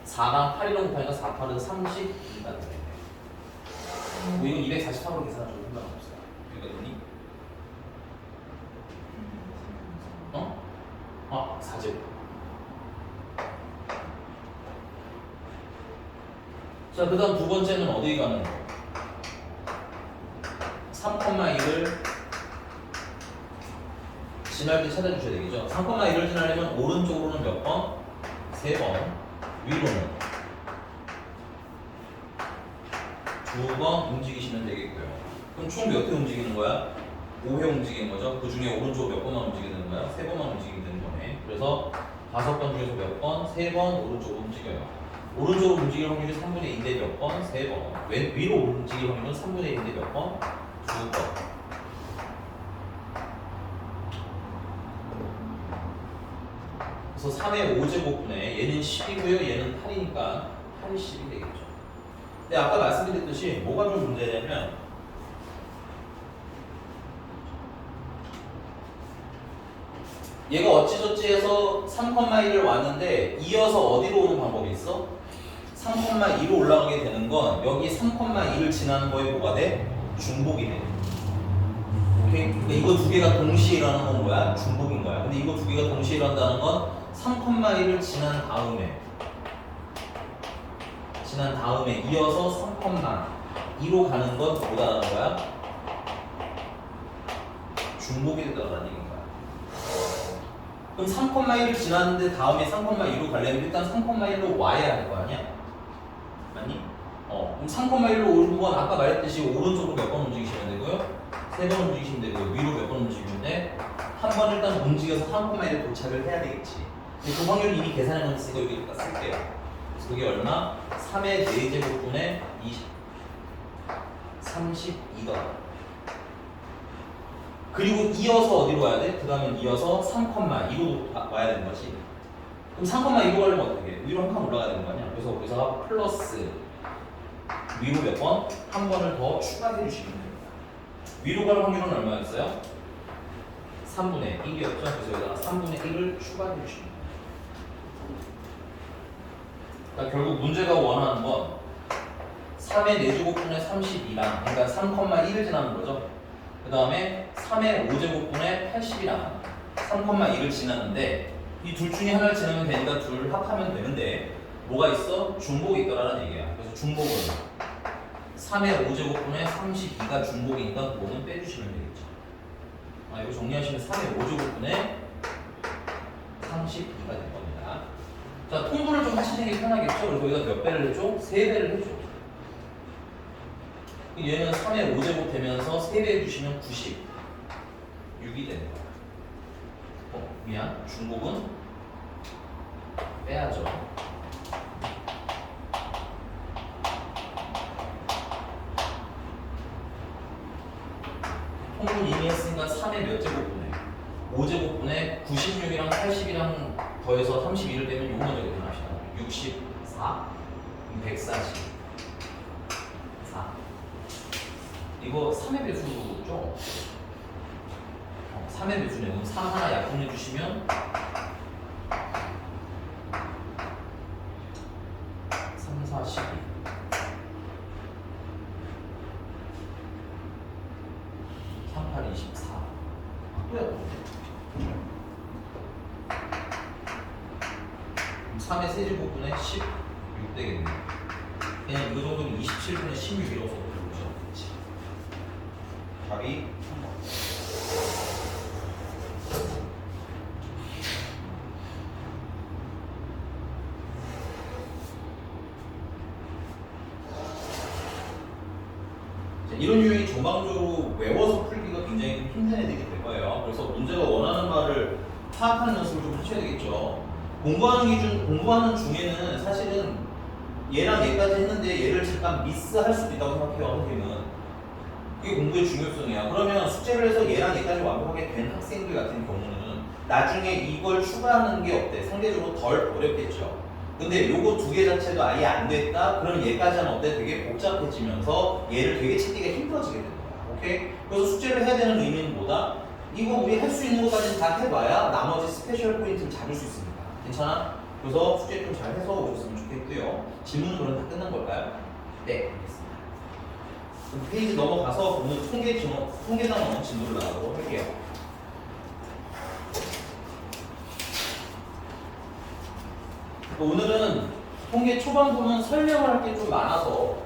4랑 8이라고 곱하니까 4, 8은 32가 되겠네요. 뭐 이건 243으로 계산하셔도 상관없어요. 여기가 어? 4제곱. 자, 그 다음 두 번째는 어디 가는 거? 3,1을 지날 때 찾아주셔야 되겠죠? 3,1을 지나려면 오른쪽으로는 몇 번? 3번. 위로는 2번 움직이시면 되겠고요. 그럼 총 몇 회 움직이는 거야? 5회 움직이는 거죠? 그 중에 오른쪽 몇 번만 움직이는 거야? 3번만 움직이면 되는 거네. 그래서 5번 중에서 몇 번? 3번 오른쪽으로 움직여요. 오른쪽으로 움직일 확률이 3분의 2인데 몇 번? 3번. 위로 움직일 확률은 3분의 1인데 몇 번? 2번. 그래서 3의 5제곱분에 얘는 10이고요. 얘는 8이니까 8이 10이 되겠죠. 근데 아까 말씀드렸듯이 뭐가 좀 문제냐면 얘가 어찌저찌 해서 3,1을 왔는데 이어서 어디로 오는 방법이 있어? 3,2로 올라가게 되는 건 여기 3,2를 지나는 거에 뭐가 돼? 중복이 돼. 오케이? 그러니까 이거 두 개가 동시에 일어나는 건 뭐야? 중복인 거야. 근데 이거 두 개가 동시에 일어난다는 건 3,1을 지난 다음에 이어서 3,2로 가는 건 뭐다라는 거야? 중복이 되더라는 얘기인 거야. 그럼 3,1을 지났는데 다음에 3,2로 가려면 일단 3,1로 와야 할 거 아니야? 맞니? 그럼 3,1로 오는 건 아까 말했듯이 오른쪽으로 몇 번 움직이시면 되고요. 3번 움직이시면 되고요. 위로 몇 번 움직이면 돼? 한 번 일단 움직여서 3,1에 도착을 해야 되겠지. 근데 그 확률을 이미 계산해 놓으니까 여기 갖다 쓸게요. 그래서 그게 얼마? 3의 4제곱분의 32더. 그리고 이어서 어디로 와야 돼? 그 다음에 이어서 3,2로 와야 되는 거지. 그럼 3,2로 가려면 어떻게 해? 위로 한 칸 올라가야 되는 거 아니야? 그래서 거기서 플러스 위로 몇 번? 한 번을 더 추가해 주시면 됩니다. 위로 갈 확률은 얼마였어요? 3분의 1이었죠? 그래서 여기다가 3분의 1을 추가해 주시면 됩니다. 그러니까 결국 문제가 원하는 건 3의 4제곱분의 32랑 그러니까 3,1을 지나는 거죠. 그 다음에 3의 5제곱분의 80이랑 3,1을 지났는데 이 둘 중에 하나를 지나면 되니까 둘 합하면 되는데 뭐가 있어? 중복이 있더라는 얘기야. 그래서 중복은 3의 5제곱분의 32가 중복이니까 그거는 빼주시면 되겠죠. 이거 정리하시면 3의 5제곱분의 32가 될 겁니다. 자, 통분을 좀 하시는 게 편하겠죠? 그래서 여기다 몇 배를 해줘? 3배를 해줘. 얘는 3의 5제곱 되면서 3배 해주시면 96이 되는 거야. 미안. 중복은 빼야죠. 통분 이미 했으니까 3의 몇 제곱분에 5제곱분에 96이랑 80이랑 더해서 32를 빼면 요거 먼저 계산합시다. 64, 140. 이거 3의 배수죠? 3의 배수네. 그럼 3 하나 약분해 주시면 24. 또야 또. 3의 세제곱분의 16 되겠네. 그냥 이거 정도면 27분의 16이라고 써보셔도 되지. 답이 3번. 이런 유형이 전방적으로 외워서 풀기가 굉장히 힘든 애들이 될 거예요. 그래서 문제가 원하는 바를 파악하는 연습을 좀 하셔야 되겠죠. 공부하는 중에는 사실은 얘랑 얘까지 했는데 얘를 잠깐 미스할 수도 있다고 생각해요. 선생님은. 그게 공부의 중요성이야. 그러면 숙제를 해서 얘랑 얘까지 완벽하게 된 학생들 같은 경우는 나중에 이걸 추가하는 게 어때? 상대적으로 덜 어렵겠죠. 근데 요거 두 개 자체도 아예 안 됐다? 그러면 얘까지는 어때? 되게 복잡해지면서 얘를 되게 찾기가 힘들어지게 되는 거야. 오케이? 그래서 숙제를 해야 되는 의미는 뭐다? 이거 우리 할 수 있는 것까지는 다 해봐야 나머지 스페셜 포인트를 잡을 수 있습니다. 괜찮아? 그래서 숙제 좀 잘 해서 오셨으면 좋겠고요. 질문은 그럼 다 끝난 걸까요? 네, 알겠습니다. 그럼 페이지 넘어가서 오늘 통계 단원 진도를 나가도록 할게요. 오늘은 통계 초반부는 설명을 할 게 좀 많아서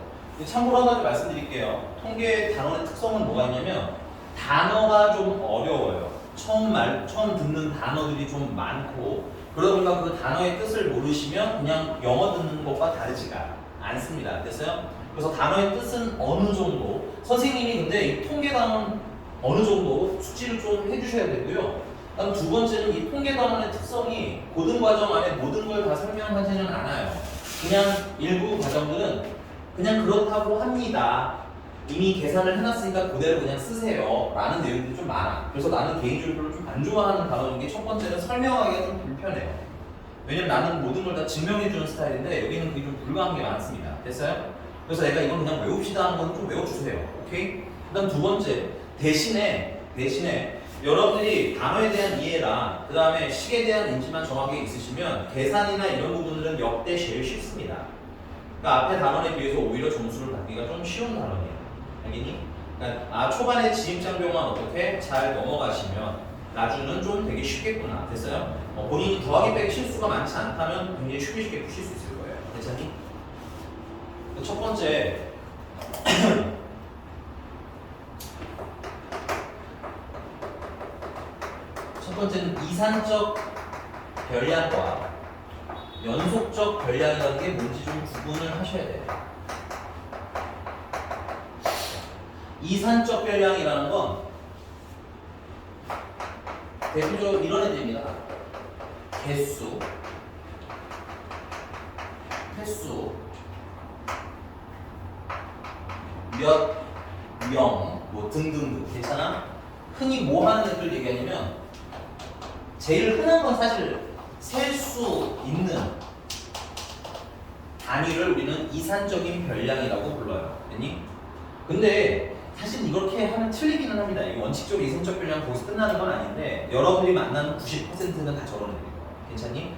참고로 한 가지 말씀드릴게요. 통계 단원의 특성은 뭐가 있냐면 단어가 좀 어려워요. 처음 듣는 단어들이 좀 많고 그러다 보니까 그 단어의 뜻을 모르시면 그냥 영어 듣는 것과 다르지가 않습니다. 됐어요? 그래서 단어의 뜻은 어느 정도 선생님이 근데 이 통계 단원 어느 정도 숙지를 좀 해주셔야 되고요. 다음 두 번째는 이 통계 단원의 특성이 고등과정 안에 모든 걸 다 설명하지는 않아요. 그냥 일부 과정들은 그냥 그렇다고 합니다. 이미 계산을 해놨으니까 그대로 그냥 쓰세요. 라는 내용들이 좀 많아. 그래서 나는 개인적으로 좀 안 좋아하는 단어인 게 첫 번째는 설명하기가 좀 불편해요. 왜냐면 나는 모든 걸 다 증명해주는 스타일인데 여기는 그게 좀 불가한 게 많습니다. 됐어요? 그래서 내가 이건 그냥 외웁시다 하는 건 좀 외워주세요. 오케이? 그 다음 두 번째, 대신에 여러분들이 단어에 대한 이해랑 그 다음에 식에 대한 인지만 정확하게 있으시면 계산이나 이런 부분들은 역대 제일 쉽습니다. 그러니까 앞에 단원에 비해서 오히려 점수를 받기가 좀 쉬운 단원이에요. 알겠니? 그러니까 초반에 지임장벽만 어떻게 잘 넘어가시면 나중은 좀 되게 쉽겠구나. 됐어요? 본인이 더하기 빼기 실수가 많지 않다면 굉장히 쉽게 푸실 수 있을 거예요. 괜찮니? 첫 번째 첫 번째는 이산적 별량과 연속적 별량이라는 게 뭔지 좀 구분을 하셔야 돼요. 이산적 별량이라는 건 대표적으로 이런 애들입니다. 개수, 횟수, 몇, 명, 뭐 등등등. 괜찮아? 흔히 뭐 하는 애들 얘기하냐면 제일 흔한 건 사실 셀 수 있는 단위를 우리는 이산적인 별량이라고 불러요. 됐니? 근데 사실 이렇게 하면 틀리기는 합니다. 이 원칙적으로 이산적 별량 거기서 끝나는 건 아닌데 여러분들이 만나는 90%는 다 저런 애들이에요. 괜찮니?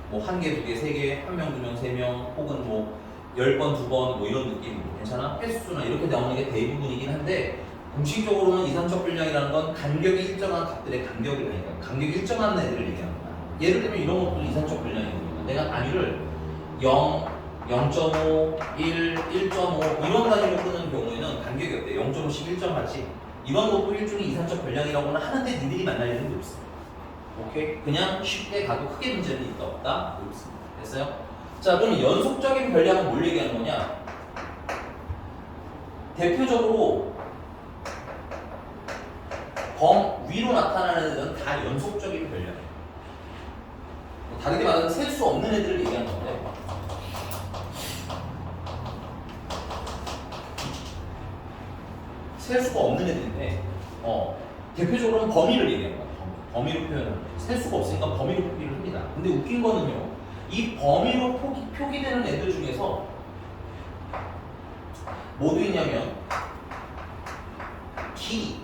뭐 한 개, 두 개, 세 개, 한 명, 두 명, 세 명, 혹은 뭐 10번, 두 번, 뭐 이런 느낌으로 괜찮아? 횟수나 이렇게 나오는 게 대부분이긴 한데 공식적으로는 이산적 별량이라는 건 간격이 일정한 값들의 간격이라니까 간격이 일정한 애들을 얘기하는 거야. 예를 들면 이런 것도 이산적 별량이거든요. 내가 단위를 0, 0.5, 1, 1.5 이런 단위로 끄는 경우에는 간격이 어때? 0.5씩 1.8씩 이런 것도 일종의 이산적 별량이라고는 하는데 니들이 만날 일은 없어. 오케이? 그냥 쉽게 가도 크게 문제는 있다 없다? 없습니다. 됐어요? 자, 그럼 연속적인 별량은 뭘 얘기하는 거냐? 대표적으로 범 위로 나타나는 애들은 다 연속적인 별량이에요. 다르게 말하면 셀 수 없는 애들을 얘기하는 건데 셀 수가 없는 애들인데 대표적으로는 범위를 얘기하는 거야. 범위로 표현하는 거야. 셀 수가 없으니까 범위로 표기를 합니다. 근데 웃긴 거는요. 이 범위로 표기되는 애들 중에서 뭐도 있냐면 길이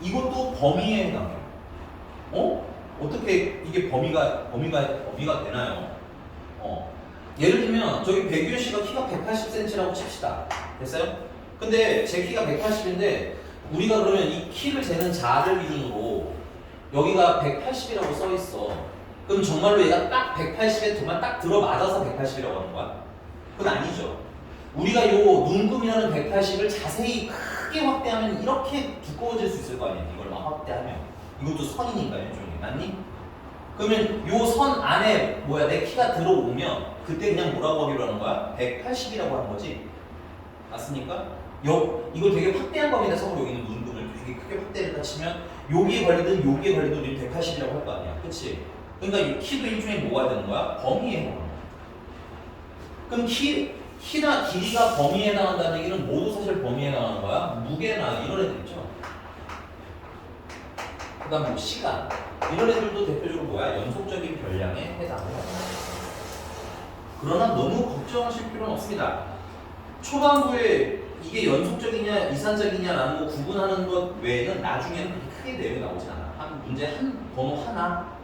이것도 범위에 해당해요. 어떻게 이게 범위가 되나요? 예를 들면 저기 백유현 씨가 키가 180cm라고 칩시다. 됐어요? 근데 제 키가 180인데 우리가 그러면 이 키를 재는 자를 기준으로 여기가 180이라고 써 있어. 그럼 정말로 얘가 딱 180에 정말 딱 들어맞아서 180이라고 하는 거야? 그건 아니죠. 우리가 요 눈금이라는 180을 자세히 크게 확대하면 이렇게 두꺼워질 수 있을 거 아니야. 이걸 막 확대하면. 이것도 선이니까 일종의. 맞니? 그러면 요 선 안에 뭐야 내 키가 들어오면 그때 그냥 뭐라고 하기로 하는 거야? 180이라고 하는 거지. 맞습니까? 이걸 되게 확대한 범위에 서로 여기 있는 눈금을 되게 크게 확대를 다 치면 여기에 관리든 여기에 관리든 우리 180이라고 할 거 아니야. 그치? 그러니까 이 키도 일종의 뭐가 되는 거야? 범위에 해당하는 거야. 그럼 키나 길이가 범위에 해당한다는 얘기는 모두 사실 범위에 해당하는 거야. 무게나 이런 애들 있죠. 그 다음 뭐 시간 이런 애들도 대표적으로 뭐야? 연속적인 별량에 해당을 합니다. 그러나 너무 걱정하실 필요는 없습니다. 초반부에 이게 연속적이냐 이산적이냐라는 거 구분하는 것 외에는 나중에는 그렇게 크게 내용이 나오진 않아. 한 문제 한 번호 하나.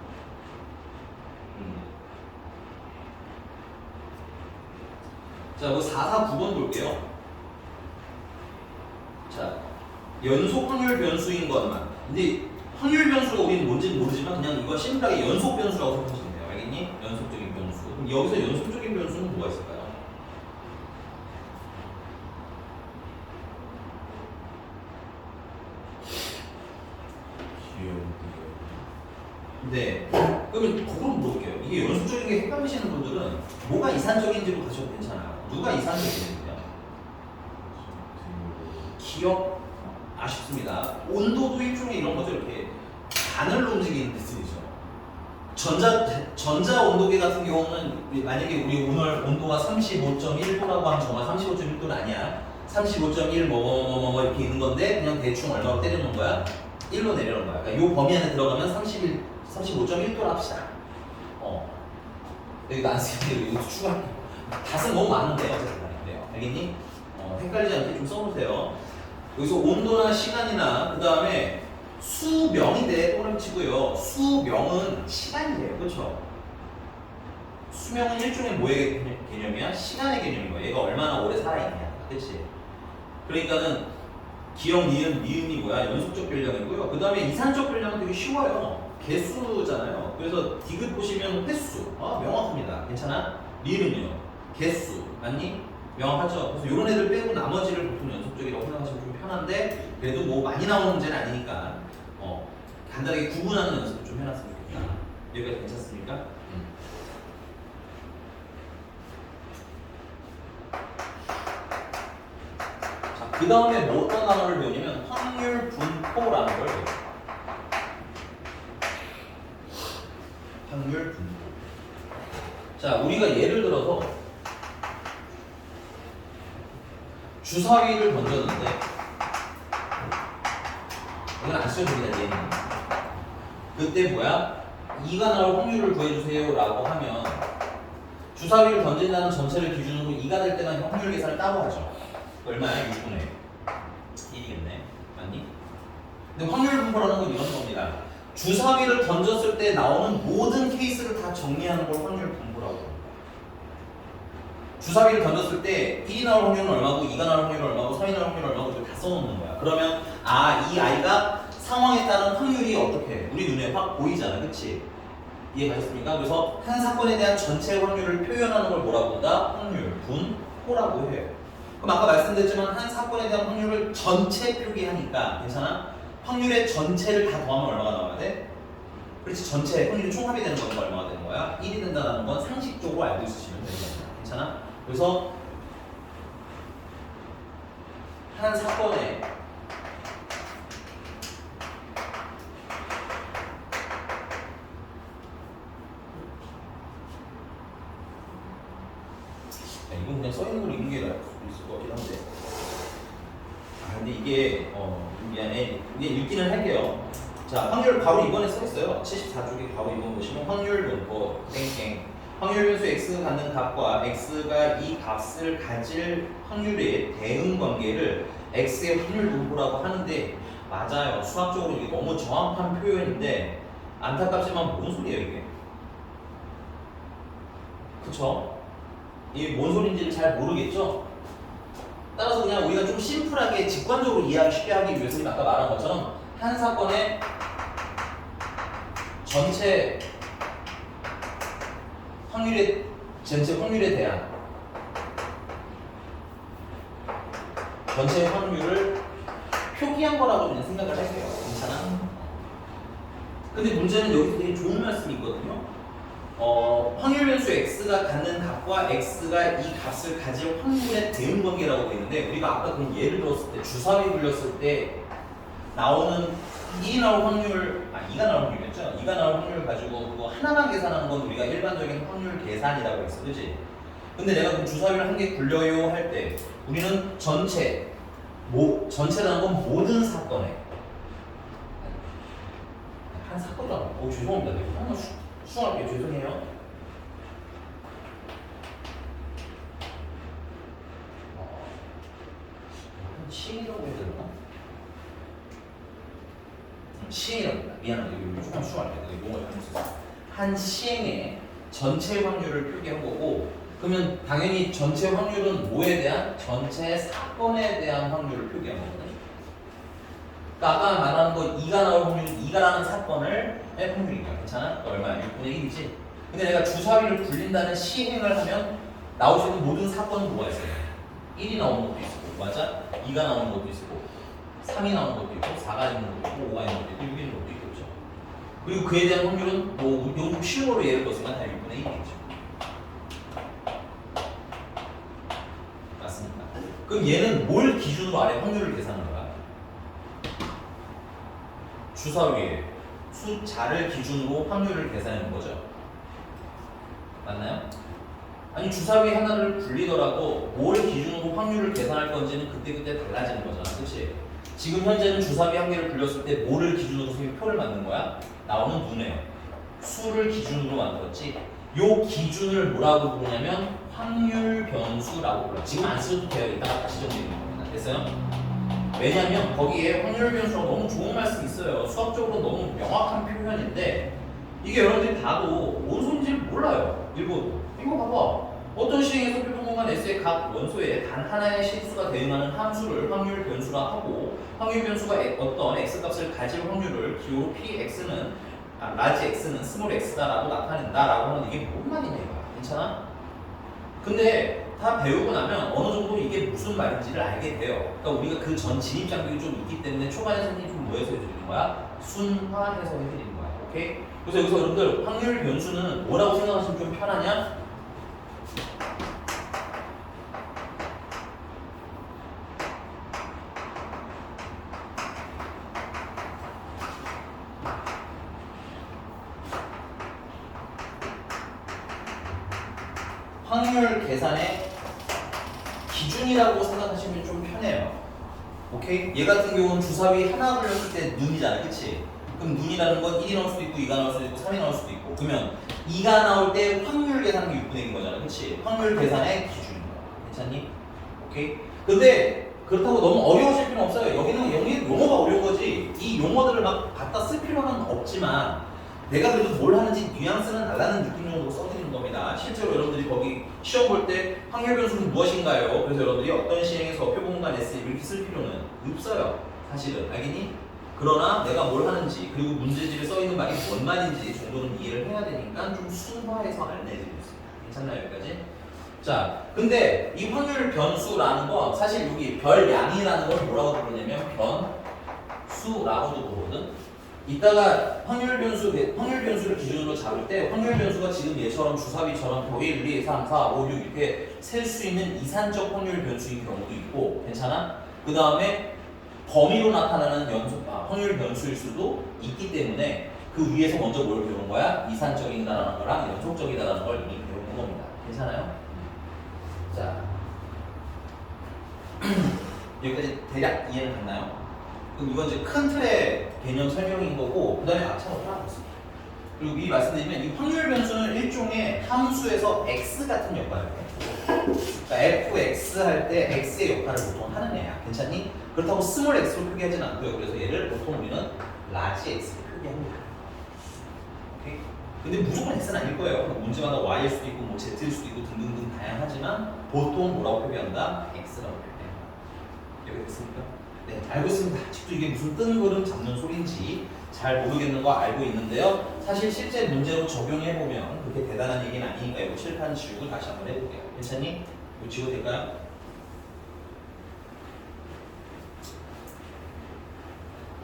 자, 그 449번 볼게요. 자, 연속 확률 변수인 것만. 근데 확률 변수가 우리는 뭔지는 모르지만 그냥 이거 심플하게 연속 변수라고 생각하시면 돼요. 알겠니? 연속적인 변수. 그럼 여기서 연속적인 변수는 뭐가 있을까요? 네. 그러면 그걸 물어볼게요. 이게 연속적인 게 헷갈리시는 분들은 뭐가 이산적인지로 가셔도 괜찮아요. 누가 이산적인지요? 기억 아쉽습니다. 온도도 일종의 이런 거죠. 이렇게 반을 움직이는 뜻이죠. 전자 온도계 같은 경우는 만약에 우리 오늘 온도가 35.1도라고 하면 정말 35.1도는 아니야. 35.1 뭐 이렇게 있는 건데 그냥 대충 얼마로 때려놓은 거야? 1로 내려놓은 거야. 그러니까 이 범위 안에 들어가면 35.1도로 합시다. 여기가 안 쓰이는데 이거 추가할게요. 닷은 너무 많은데 어쨌든 말인데요. 알겠니? 헷갈리지 않게 좀 써보세요. 여기서 온도나 시간이나 그 다음에 수명인데 동그라미 치고요. 수명은 시간이래요. 그렇죠? 수명은 일종의 뭐의 개념이야? 시간의 개념인 거야. 얘가 얼마나 오래 살아있냐. 그렇지? 그러니까는 기억, 니은, 미음이 뭐야? 연속적 변량이고요. 그 다음에 이산적 변량은 되게 쉬워요. 개수잖아요. 그래서 디귿 보시면 횟수. 명확합니다. 괜찮아? 리은은요? 개수. 맞니? 명확하죠? 그래서 이런 애들 빼고 나머지를 보통 연속적이라고 생각하시면 좀 편한데 그래도 뭐 많이 나오는 문제는 아니니까 간단하게 구분하는 연습을 좀 해놨으면 좋겠다. 여기까지 괜찮습니까? 자, 그 다음에 뭐 어떤 단어를 배우냐면 확률 분포라는 걸 배워요. 확률 분포. 자, 우리가 예를 들어서 주사위를 던졌는데 이건 안 쓰셔도 됩니다. 얘는 그때 뭐야? 2가 나올 확률을 구해주세요 라고 하면 주사위를 던진다는 전체를 기준으로 2가 될 때는 확률 계산을 따로 하죠. 얼마야? 6분의 1이겠네. 맞니? 근데 확률 분포라는 건 이런 겁니다. 주사위를 던졌을 때 나오는 모든 케이스를 다 정리하는 걸 확률 분포라고 합니다. 주사위를 던졌을 때 1이 나올 확률은 얼마고 2가 나올 확률은 얼마고 3이 나올 확률은 얼마고 이걸 다 써놓는 거야. 그러면 이 아이가 상황에 따른 확률이 어떻게 우리 눈에 확 보이잖아. 그치? 이해가셨습니까? 그래서 한 사건에 대한 전체 확률을 표현하는 걸 뭐라고 한다? 확률, 분포라고 해요. 그럼 아까 말씀드렸지만 한 사건에 대한 확률을 전체 표기하니까 괜찮아? 확률의 전체를 다 더하면 얼마가 나와야 돼? 그렇지, 전체 확률이 총합이 되는 건 얼마가 되는 거야? 1이 된다는 건 상식적으로 알고 있으시면 되는 거야. 괜찮아? 그래서 한 사건에 이건 그냥 써있는 걸 읽는 게 나을 수도 있을 것 같긴 한데 근데 이게 미안해. 이게 읽기는 할게요. 자, 확률 바로 이번에 써있어요. 74쪽에 바로 이번 보시면 확률 분포 땡땡 확률 변수 x가 갖는 값과 x가 이 값을 가질 확률의 대응 관계를 x의 확률 분포라고 하는데 맞아요. 수학적으로 이게 너무 정확한 표현인데 안타깝지만 뭔 소리예요 이게? 그쵸? 이게 뭔 소리인지를 잘 모르겠죠? 따라서 그냥 우리가 좀 심플하게 직관적으로 이해하기 쉽게 하기 위해서 아까 말한 것처럼 한 사건의 전체 확률에 대한 전체 확률을 표기한 거라고 그냥 생각을 할게요. 괜찮아? 근데 문제는 여기서 되게 좋은 말씀이 있거든요. 확률 변수 x가 갖는 값과 x가 이 값을 가질 확률의 대응 관계라고 되어 있는데 우리가 아까 그 예를 들었을 때 주사위 굴렸을 때 나오는 2가 나올 확률, 2가 나올 확률이었죠? 2가 나올 확률을 가지고 그거 하나만 계산하는 건 우리가 일반적인 확률 계산이라고 했어, 그치? 근데 내가 그 주사위를 한 개 굴려요 할 때 우리는 전체라는 건 모든 사건에 한 사건도 죄송합니다. 내가 한번 수정할게요. 죄송해요. 한 시행이라고 해야 되나? 시행이랍니다. 미안합니다. 이거 조금 수정할게요. 내가 용어를 잘못했어요. 한 시행에 전체 확률을 표기한 거고 그러면 당연히 전체 확률은 뭐에 대한? 전체 사건에 대한 확률을 표기한 거거든요. 그러니까 아까 말하는 거 2가 나올 확률은 2가라는 사건을 확률인 거야. 괜찮아? 얼마야? 6분의 1이지? 근데 내가 주사위를 굴린다는 시행을 하면 나올 수 있는 모든 사건은 뭐가 있어요? 1이 나오는 것도 있고 맞아? 2가 나오는 것도 있고 3이 나오는 것도 있고 4가 있는 것도 있고 5가 있는 것도 있고 6이 있는 것도 있고 그렇죠? 그리고 그에 대한 확률은 뭐 이건 좀 쉬운 거로 예를 들었으면 다 6분의 1이겠죠. 맞습니까? 그럼 얘는 뭘 기준으로 아래 확률을 계산하는 거야? 주사위에 숫자를 기준으로 확률을 계산하는 거죠. 맞나요? 아니 주사위 하나를 굴리더라도 뭘 기준으로 확률을 계산할 건지는 그때그때 달라지는 거잖아. 그치? 지금 현재는 주사위 한 개를 굴렸을 때 뭐를 기준으로 표를 만든 거야? 나오는 눈에 수를 기준으로 만들었지. 요 기준을 뭐라고 부르냐면 확률 변수라고 불러. 지금 안 써도 돼요. 이따가 다시 정리해드릴 겁니다. 됐어요? 왜냐면 거기에 확률 변수라고 너무 좋은 말씀이 있어요. 수학적으로 너무 명확한 표현인데 이게 여러분들이 봐도 뭔 소리인지 몰라요. 이거 봐봐. 어떤 시행에서 표본 공간 S의 각 원소에 단 하나의 실수가 대응하는 함수를 확률 변수라 하고 확률 변수가 어떤 X값을 가질 확률을 기호로 PX는 라지 X는 스몰 X다라고 나타낸다라고 하는 이게 뭔 말이냐 이거야. 괜찮아? 근데 다 배우고 나면 어느 정도 이게 무슨 말인지를 알게 돼요. 그러니까 우리가 그 전 진입 장벽이 좀 있기 때문에 초반에 선생님이 좀 뭐 해서 해드리는 거야? 순화해서 해드리는 거야. 오케이? 그래서 여기서 여러분들 확률 변수는 뭐라고 생각하시면 좀 편하냐? 확률 계산의 기준이라고 생각하시면 좀 편해요. 오케이? 얘 같은 경우는 주사위 하나 굴렸을 때 눈이잖아. 그치? 그럼 눈이라는 건 1이 나올 수도 있고 2가 나올 수도 있고 3이 나올 수도 있고 그러면 2가 나올 때 확률 계산이 6분의 1인 거잖아. 그치? 확률 계산의 기준인 거야. 괜찮니? 오케이? 근데 그렇다고 너무 어려우실 필요는 없어요. 여기는 용어가 어려운 거지. 이 용어들을 막 갖다 쓸 필요는 없지만 내가 그래도 뭘 하는지 뉘앙스는 달라는 느낌 정도로 써드리는 겁니다. 실제로 여러분들이 거기 시험 볼 때 확률 변수는 무엇인가요? 그래서 여러분들이 어떤 시행에서 표본관 S 이렇게 쓸 필요는 없어요. 사실은 알겠니? 그러나 내가 뭘 하는지 그리고 문제집에 써있는 말이 뭔 말인지 정도는 이해를 해야 되니까 좀 순화해서 안내해드리고 있습니다. 괜찮나요 여기까지? 자, 근데 이 확률 변수라는 건 사실 여기 별양이라는 걸 뭐라고 부르냐면 변수라고도 부르거든. 이따가 확률 변수를 기준으로 잡을 때 확률 변수가 지금 얘처럼 주사위처럼 1, 2, 3, 4, 5, 6 이렇게 셀 수 있는 이산적 확률 변수인 경우도 있고 괜찮아? 그 다음에 범위로 나타나는 확률 변수일 수도 있기 때문에 그 위에서 먼저 뭘 배운 거야? 이산적이다라는 거랑 연속적이다라는 걸 이미 배우는 겁니다. 괜찮아요? 자 여기까지 대략 이해는 갔나요? 그럼 이건 이제 큰 틀의 개념 설명인 거고 그 다음에 앞차로 하나 있습니다. 그리고 미리 말씀드리면 이 확률 변수는 일종의 함수에서 x 같은 역할을 해요. 그러니까 fx 할 때 x의 역할을 보통 하는 애야. 괜찮니? 그렇다고 스몰 x로 표기하지는 않고요. 그래서 얘를 보통 우리는 라지 x로 표기합니다. 오케이? 근데 무조건 x는 아닐 거예요. 문제마다 y일 수도 있고 뭐 z일 수도 있고 등등등 다양하지만 보통 뭐라고 표기한다? x라고 표기해요. 여기 됐습니까? 네, 알고 있습니다. 아직도 이게 무슨 뜬구름 잡는 소리인지 잘 모르겠는 거 알고 있는데요. 사실 실제 문제로 적용해보면 그렇게 대단한 얘기는 아니니까 이거 칠판 지우고 다시 한번 해볼게요. 괜찮니? 이거 지워도 될까요?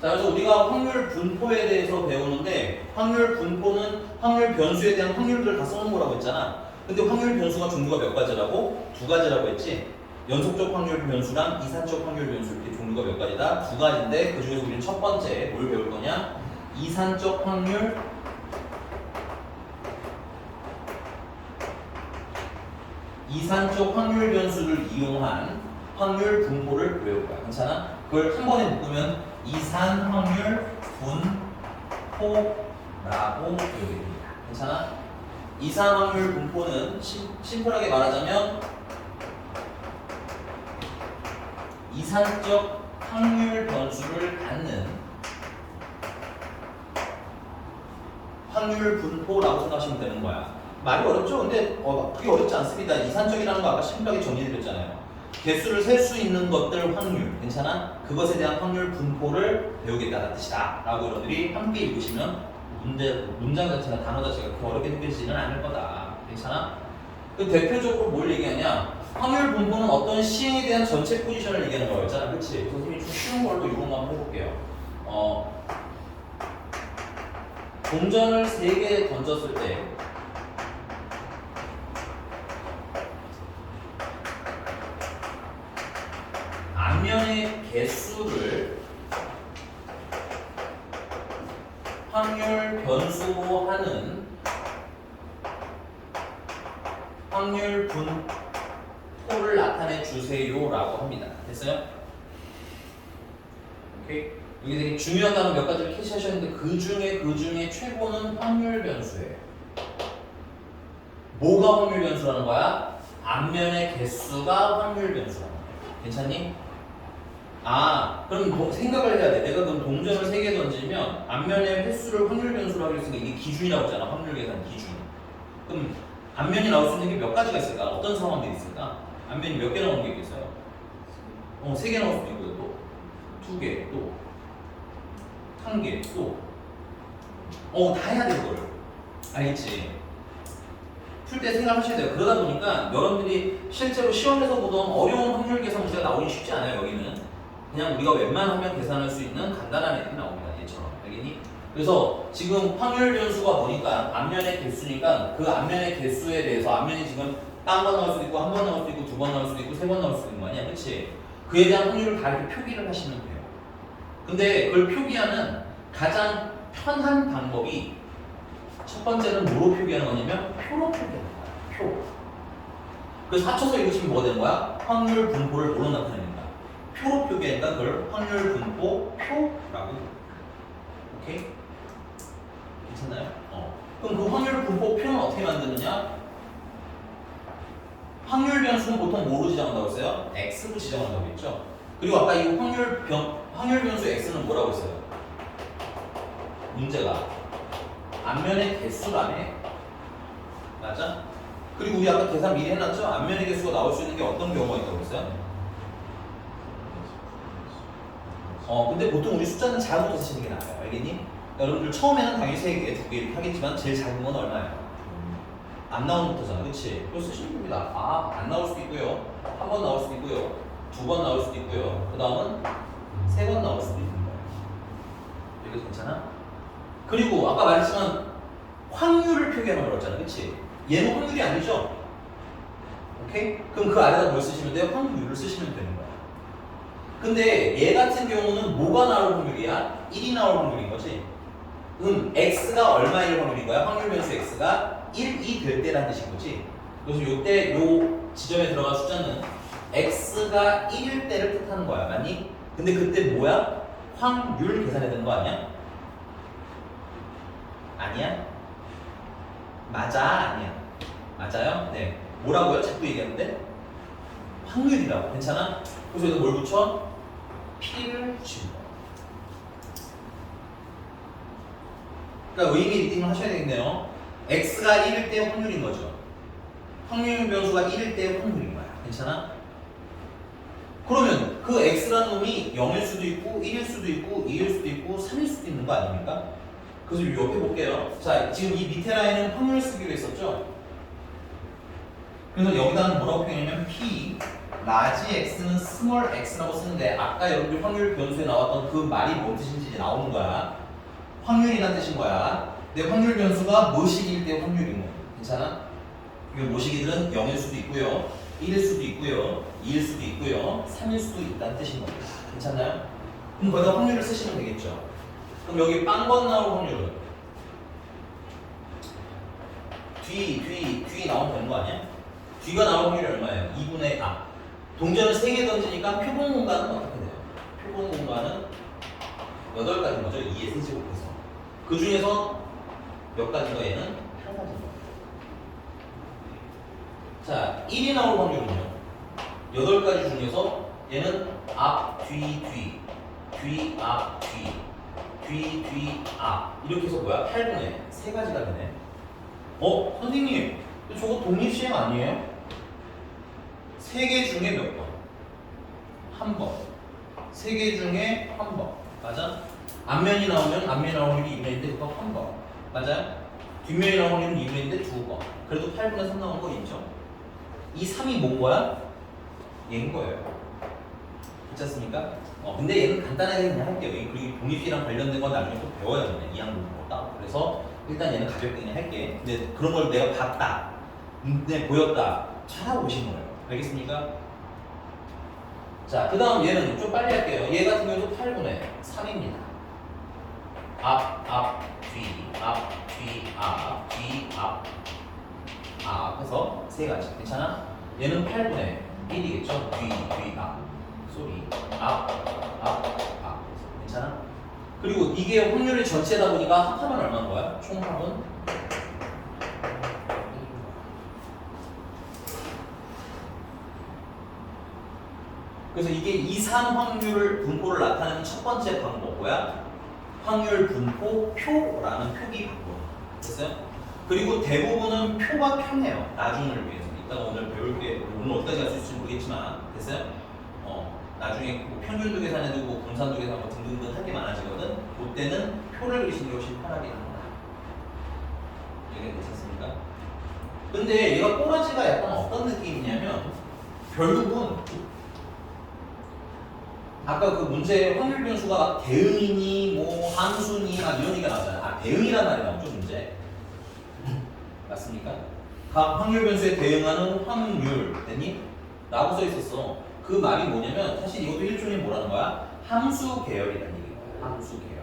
자, 그래서 우리가 확률 분포에 대해서 배우는데 확률 분포는 확률 변수에 대한 확률들을 다 써놓은 거라고 했잖아. 근데 확률 변수가 종류가 몇 가지라고? 두 가지라고 했지? 연속적 확률 변수랑 이산적 확률 변수 이렇게 종류가 몇 가지다? 두 가지인데 그 중에서 우리는 첫 번째 뭘 배울 거냐? 이산적 확률 변수를 이용한 확률 분포를 배울 거야. 괜찮아? 그걸 한 번에 묶으면 이산 확률 분포라고 배우게 됩니다. 괜찮아? 이산 확률 분포는 심플하게 말하자면 이산적 확률 변수를 갖는 확률 분포라고 생각하시면 되는 거야. 말이 어렵죠? 근데 그게 어렵지 않습니다. 이산적이라는 거 아까 심플하게 정리해드렸잖아요. 개수를 셀 수 있는 것들 확률, 괜찮아? 그것에 대한 확률 분포를 배우겠다는 뜻이다 라고 여러분들이 함께 읽으시면 문장 자체나 단어 자체가 그렇게 어렵게 느껴지지는 않을 거다. 괜찮아? 그 대표적으로 뭘 얘기하냐? 확률 분포는 어떤 시행에 대한 전체 포지션을 얘기하는 거였잖아. 그치? 선생님이 좀 쉬운 걸로 이런 거 한번 해볼게요. 동전을 3개 던졌을 때 앞면의 개수를 확률 변수로 하는 확률 분포를 나타내 주세요라고 합니다. 됐어요? 오케이. 여기 되게 중요한 단어 몇 가지를 캐치하셨는데 그 중에 최고는 확률 변수예요. 뭐가 확률 변수라는 거야? 앞면의 개수가 확률 변수라는 거야. 괜찮니? 그럼 생각을 해야 돼. 내가 그럼 동전을 3개 던지면 앞면의 횟수를 확률 변수로 하기로 했으니까 이게 기준이 나오잖아. 확률 계산 기준. 그럼 앞면이 나올 수 있는 게 몇 가지가 있을까? 어떤 상황들이 있을까? 앞면이 몇 개 나오는 게 있겠어요? 3개 나올 수도 있고요. 또 2개, 또 1개, 또 다 해야 돼 그거를. 알겠지? 풀 때 생각하셔야 돼요. 그러다 보니까 여러분들이 실제로 시험에서 보던 어려운 확률 계산 문제가 나오기 쉽지 않아요. 여기는 그냥 우리가 웬만하면 계산할 수 있는 간단한 애들이 나옵니다. 얘처럼. 알겠니? 그래서 지금 확률 변수가 뭐니까 앞면의 개수니까 그 앞면의 개수에 대해서 앞면이 지금 한 번 나올 수도 있고 한 번 나올 수도 있고 2번 나올 수도 있고 3번 나올 수도 있는 거 아니야? 그치? 그에 대한 확률을 다 이렇게 표기를 하시면 돼요. 근데 그걸 표기하는 가장 편한 방법이 첫 번째는 뭐로 표기하는 거냐면 표로 표기하는 거야. 표. 그래서 합쳐서 읽으시면 뭐가 되는 거야? 확률 분포를 뭐로 나타냅니다. 표로 표기하니까 그걸 확률 분포 표라고. 오케이? 괜찮나요? 그럼 그 확률 분포 표는 어떻게 만드느냐? 확률 변수는 보통 뭐로 지정한다고 했어요? x로 지정한다고 했죠. 그리고 아까 이 확률 변수 x는 뭐라고 했어요? 문제가 앞면의 개수라네. 맞아? 그리고 우리 아까 계산 미리 해놨죠? 앞면의 개수가 나올 수 있는 게 어떤 경우가 있다고 했어요? 근데 보통 우리 숫자는 작은 거 쓰시는 게 나아요. 알겠니? 여러분들 처음에는 당연히 3개, 2개 이렇게 하겠지만 제일 작은 건 얼마예요? 안 나오는 것도잖아. 그치? 그거 쓰시면 됩니다. 안 나올 수도 있고요. 한 번 나올 수도 있고요. 2번 나올 수도 있고요. 그 다음은 3번 나올 수도 있는 거예요. 이거 괜찮아? 그리고 아까 말했지만 확률을 표기하는 거라고 했잖아. 그치? 얘는 확률이 아니죠? 오케이? 그럼 그 아래다 뭘 쓰시면 돼요? 확률을 쓰시면 되는 거야. 근데 얘 같은 경우는 뭐가 나올 확률이야? 1이 나올 확률인 거지? x가 얼마일 확률인 거야? 확률 변수 x가 1이 될 때라는 뜻인 거지? 그래서 요때 요 지점에 들어간 숫자는 x가 1일 때를 뜻하는 거야. 맞니? 근데 그때 뭐야? 확률 계산해야 되는 거 아니야? 아니야? 맞아? 아니야? 맞아요? 네. 뭐라고요? 자꾸 얘기하는데? 확률이라고. 괜찮아? 그래서 여기다 뭘 붙여? p를 붙이는 거야. 그러니까 의미 리딩을 하셔야 되겠네요. x가 1일 때 확률인 거죠. 확률 변수가 1일 때 확률인 거야. 괜찮아? 그러면 그 그 x라는 놈이 0일 수도 있고 1일 수도 있고 2일 수도 있고 3일 수도 있는 거 아닙니까? 그래서 이 옆에 볼게요. 자, 지금 이 밑에 라인은 확률 쓰기로 했었죠? 그래서 여기다는 뭐라고 표현하냐면 P 라지 x는 스몰 x라고 쓰는데 아까 여러분들 확률 변수에 나왔던 그 말이 뭔 뜻인지 이제 나오는 거야. 확률이란 뜻인 거야. 내 확률 변수가 뭐식일 때 확률인 거야. 괜찮아? 이 모시기들은 0일 수도 있고요. 1일 수도 있고요. 2일 수도 있고요. 3일 수도 있다는 뜻인 겁니다. 괜찮나요? 그럼 거기다 확률을 쓰시면 되겠죠. 그럼 여기 빵번 나올 확률은 뒤 나오면 되는 거 아니야? 뒤가 나올 확률이 얼마예요? 2분의 동전을 3개 던지니까 표본 공간은 어떻게 돼요? 표본 공간은 8가지인 거죠. 2의 세제곱해서. 그 중에서 몇 가지가 얘는 8가지인 자, 1이 나올 확률은요. 8가지 중에서 얘는 앞, 뒤, 앞, 뒤, 앞. 이렇게 해서 뭐야? 8분의 3가지가 되네. 선생님, 저거 독립시행 아니에요? 3개 중에 몇 번? 한 번. 3개 중에 한 번. 맞아? 앞면이 나오면 앞면이 나올 확률이 2분인데 그거 한 번. 맞아요? 뒷면이 나올 확률은 2분인데 2번. 그래도 8분의 3 나오는 거 인정? 이 3이 뭔 거야? 얘인 거예요. 그렇지 않습니까? 근데 얘는 간단하게 그냥 할게요. 그리고 독립시랑 관련된 건 나중에 또 배워야 되네. 이 항목으로 따로. 그래서 일단 얘는 가볍게 그냥 할게. 근데 그런 걸 내가 봤다. 눈에 보였다. 찾아보신 거예요. 알겠습니까? 자, 그 다음 얘는 좀 빨리 할게요. 얘 같은 경우도 8분의 3입니다. 앞, 뒤, 앞 해서 3가지. 괜찮아? 얘는 8분의 1이겠죠? 뒤, 앞. 소리. 앞. 괜찮아? 그리고 이게 확률이 전체다 보니까 합하면 얼마인 거야? 총합은? 그래서 이게 2, 3 확률 분포를 나타내는 첫 번째 방법 뭐야? 확률 분포 표라는 표기 방법. 됐어요? 그리고 대부분은 표가 편해요. 나중을 위해서. 이따가 오늘 배울 게 오늘 어디까지 갈 수 있을지 모르겠지만 됐어요? 나중에 뭐 평균도 계산해도 뭐 분산도 계산하고 등등등 할 게 많아지거든. 그때는 표를 그리시는 게 훨씬 편하게 합니다. 이게 괜찮습니까? 근데 얘가 꼬라지가 약간 어떤 느낌이냐면 결국은 아까 그 문제 확률 변수가 대응이니 뭐 함수니 막 이런 얘기가 나왔잖아요. 대응이란 말이 나오죠 문제. 맞습니까? 각 확률 변수에 대응하는 확률 됐니? 라고 써 있었어. 그 말이 뭐냐면 사실 이것도 일종의 뭐라는 거야? 함수 계열이라는 얘기예요. 함수 계열.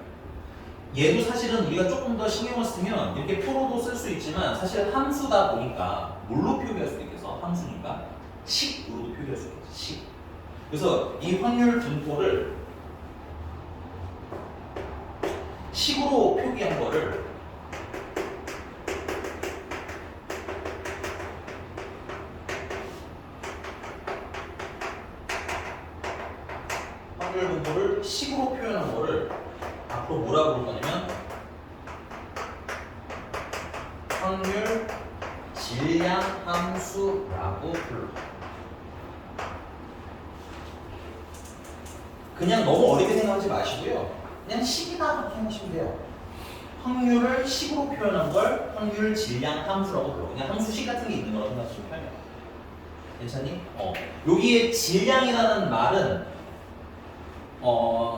얘도 사실은 우리가 조금 더 신경을 쓰면 이렇게 표로도 쓸 수 있지만 사실 함수다 보니까 뭘로 표기할 수도 있겠어? 함수니까 식으로도 표기할 수 있겠지. 식. 그래서 이 확률 분포를 식으로 표기한 거를 확률 분포를 식으로 표현한 거를 앞으로 뭐라고 부를 거냐면 확률 질량 함수라고 불러. 그냥 너무 어렵게 생각하지 마시고요. 그냥 식이다 그렇게 하시면 돼요. 확률을 식으로 표현한 걸 확률 질량 함수라고 불러. 그냥 함수식 같은 게 있는 거라고 생각하시면 편해요. 괜찮니? 여기에 질량이라는 말은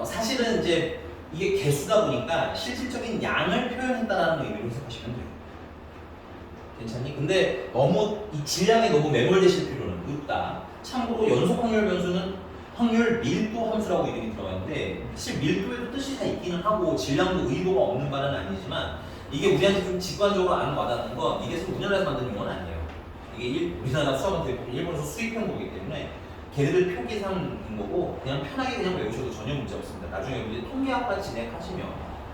사실은 이제 이게 개수다 보니까 실질적인 양을 표현했다라는 의미로 해석하시면 돼요. 괜찮니? 근데 너무 이 질량에 너무 매몰되실 필요는 없다. 참고로 연속 확률 변수는 확률 밀도 함수라고 이름이 들어가 있는데 사실 밀도에도 뜻이 다 있기는 하고 질량도 의도가 없는 바는 아니지만 이게 우리한테 좀 직관적으로 안 와닿는 건 이게 우리나라에서 만든 용어는 아니에요. 이게 우리나라 수학은 대부분 일본에서 수입한 거기 때문에 걔네들 표기상인 거고 그냥 편하게 그냥 외우셔도 전혀 문제 없습니다. 나중에 이제 통계학과 진행하시면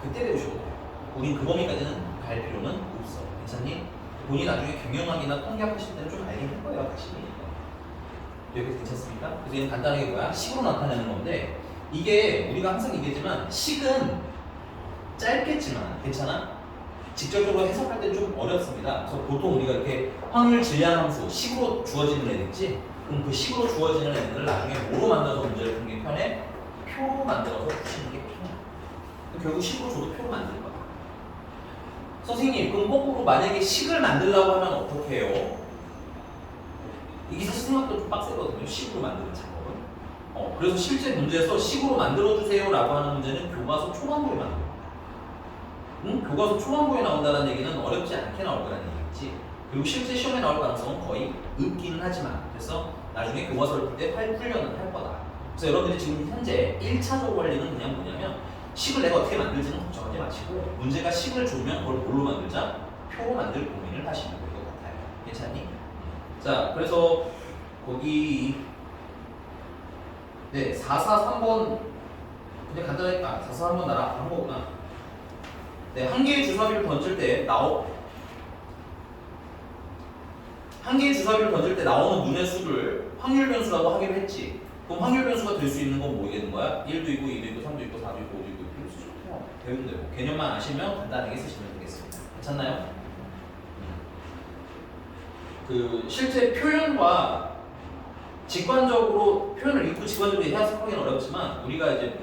그때 외우셔도 돼요. 우린 그 범위까지는 갈 필요는 없어. 괜찮니? 본인이 나중에 경영학이나 통계학 하실 때는 좀 알긴 할 거예요. 같이. 여기서 괜찮습니까? 그래서 얘는 간단하게 뭐야? 식으로 나타내는 건데 이게 우리가 항상 얘기했지만 식은 짧겠지만 괜찮아? 직접적으로 해석할 때 좀 어렵습니다. 그래서 보통 우리가 이렇게 확률 질량 함수 식으로 주어지는 애 있지? 그럼 그 식으로 주어지는 애들을 나중에 뭐로 만들어서 문제를 푸는 게 편해? 표로 만들어서 푸시는 게 편해. 결국 식으로 줘도 표로 만들 거야. 선생님, 그럼 거꾸로 만약에 식을 만들려고 하면 어떻게 해요? 이게 사실 생각보다 좀 빡세거든요. 식으로 만드는 작업은. 그래서 실제 문제에서 식으로 만들어주세요 라고 하는 문제는 교과서 초반부에 만들어요. 교과서 초반부에 나온다는 얘기는 어렵지 않게 나올 거라는 얘기겠지. 그리고 실제 시험에 나올 가능성은 거의 없기는 하지만, 그래서 나중에 교과서를 풀 때 훈련은 할 거다. 그래서 여러분들이 지금 현재 1차적으로 할 일은 그냥 뭐냐면 식을 내가 어떻게 만들지는 걱정하지 마시고 문제가 식을 주면 그걸 뭘로 만들자? 표로 만들 고민을 하시면 될 것 같아요. 괜찮니? 자, 그래서 거기 443번 그냥 간단하게 443번 나랑 한 거구나. 한 개의 주사위를 던질 때 나오는 눈의 수를 확률 변수라고 하기로 했지. 그럼 확률 변수가 될 수 있는 건 뭐겠는 거야? 1도 있고 2도 있고 3도 있고 4도 있고 5도 있고 이렇게 수준해요. 배우면 되고 개념만 아시면 간단하게 쓰시면 되겠습니다. 괜찮나요? 그 실제 표현과 직관적으로 표현을 읽고 직관적으로 해석하기는 어렵지만 우리가 이제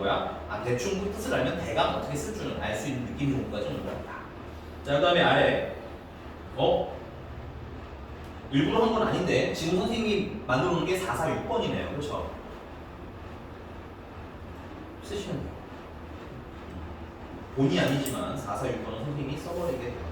대충 그 뜻을 알면 대강 어떻게 쓸 줄은 알 수 있는 느낌 정도까지 오는 것 같다. 자, 그 다음에 아래 일부러 한 건 아닌데 지금 선생님이 만들어 놓은 게 446번이네요. 그렇죠? 쓰시면 돼요. 본의 아니지만 446번은 선생님이 써버리게 돼요.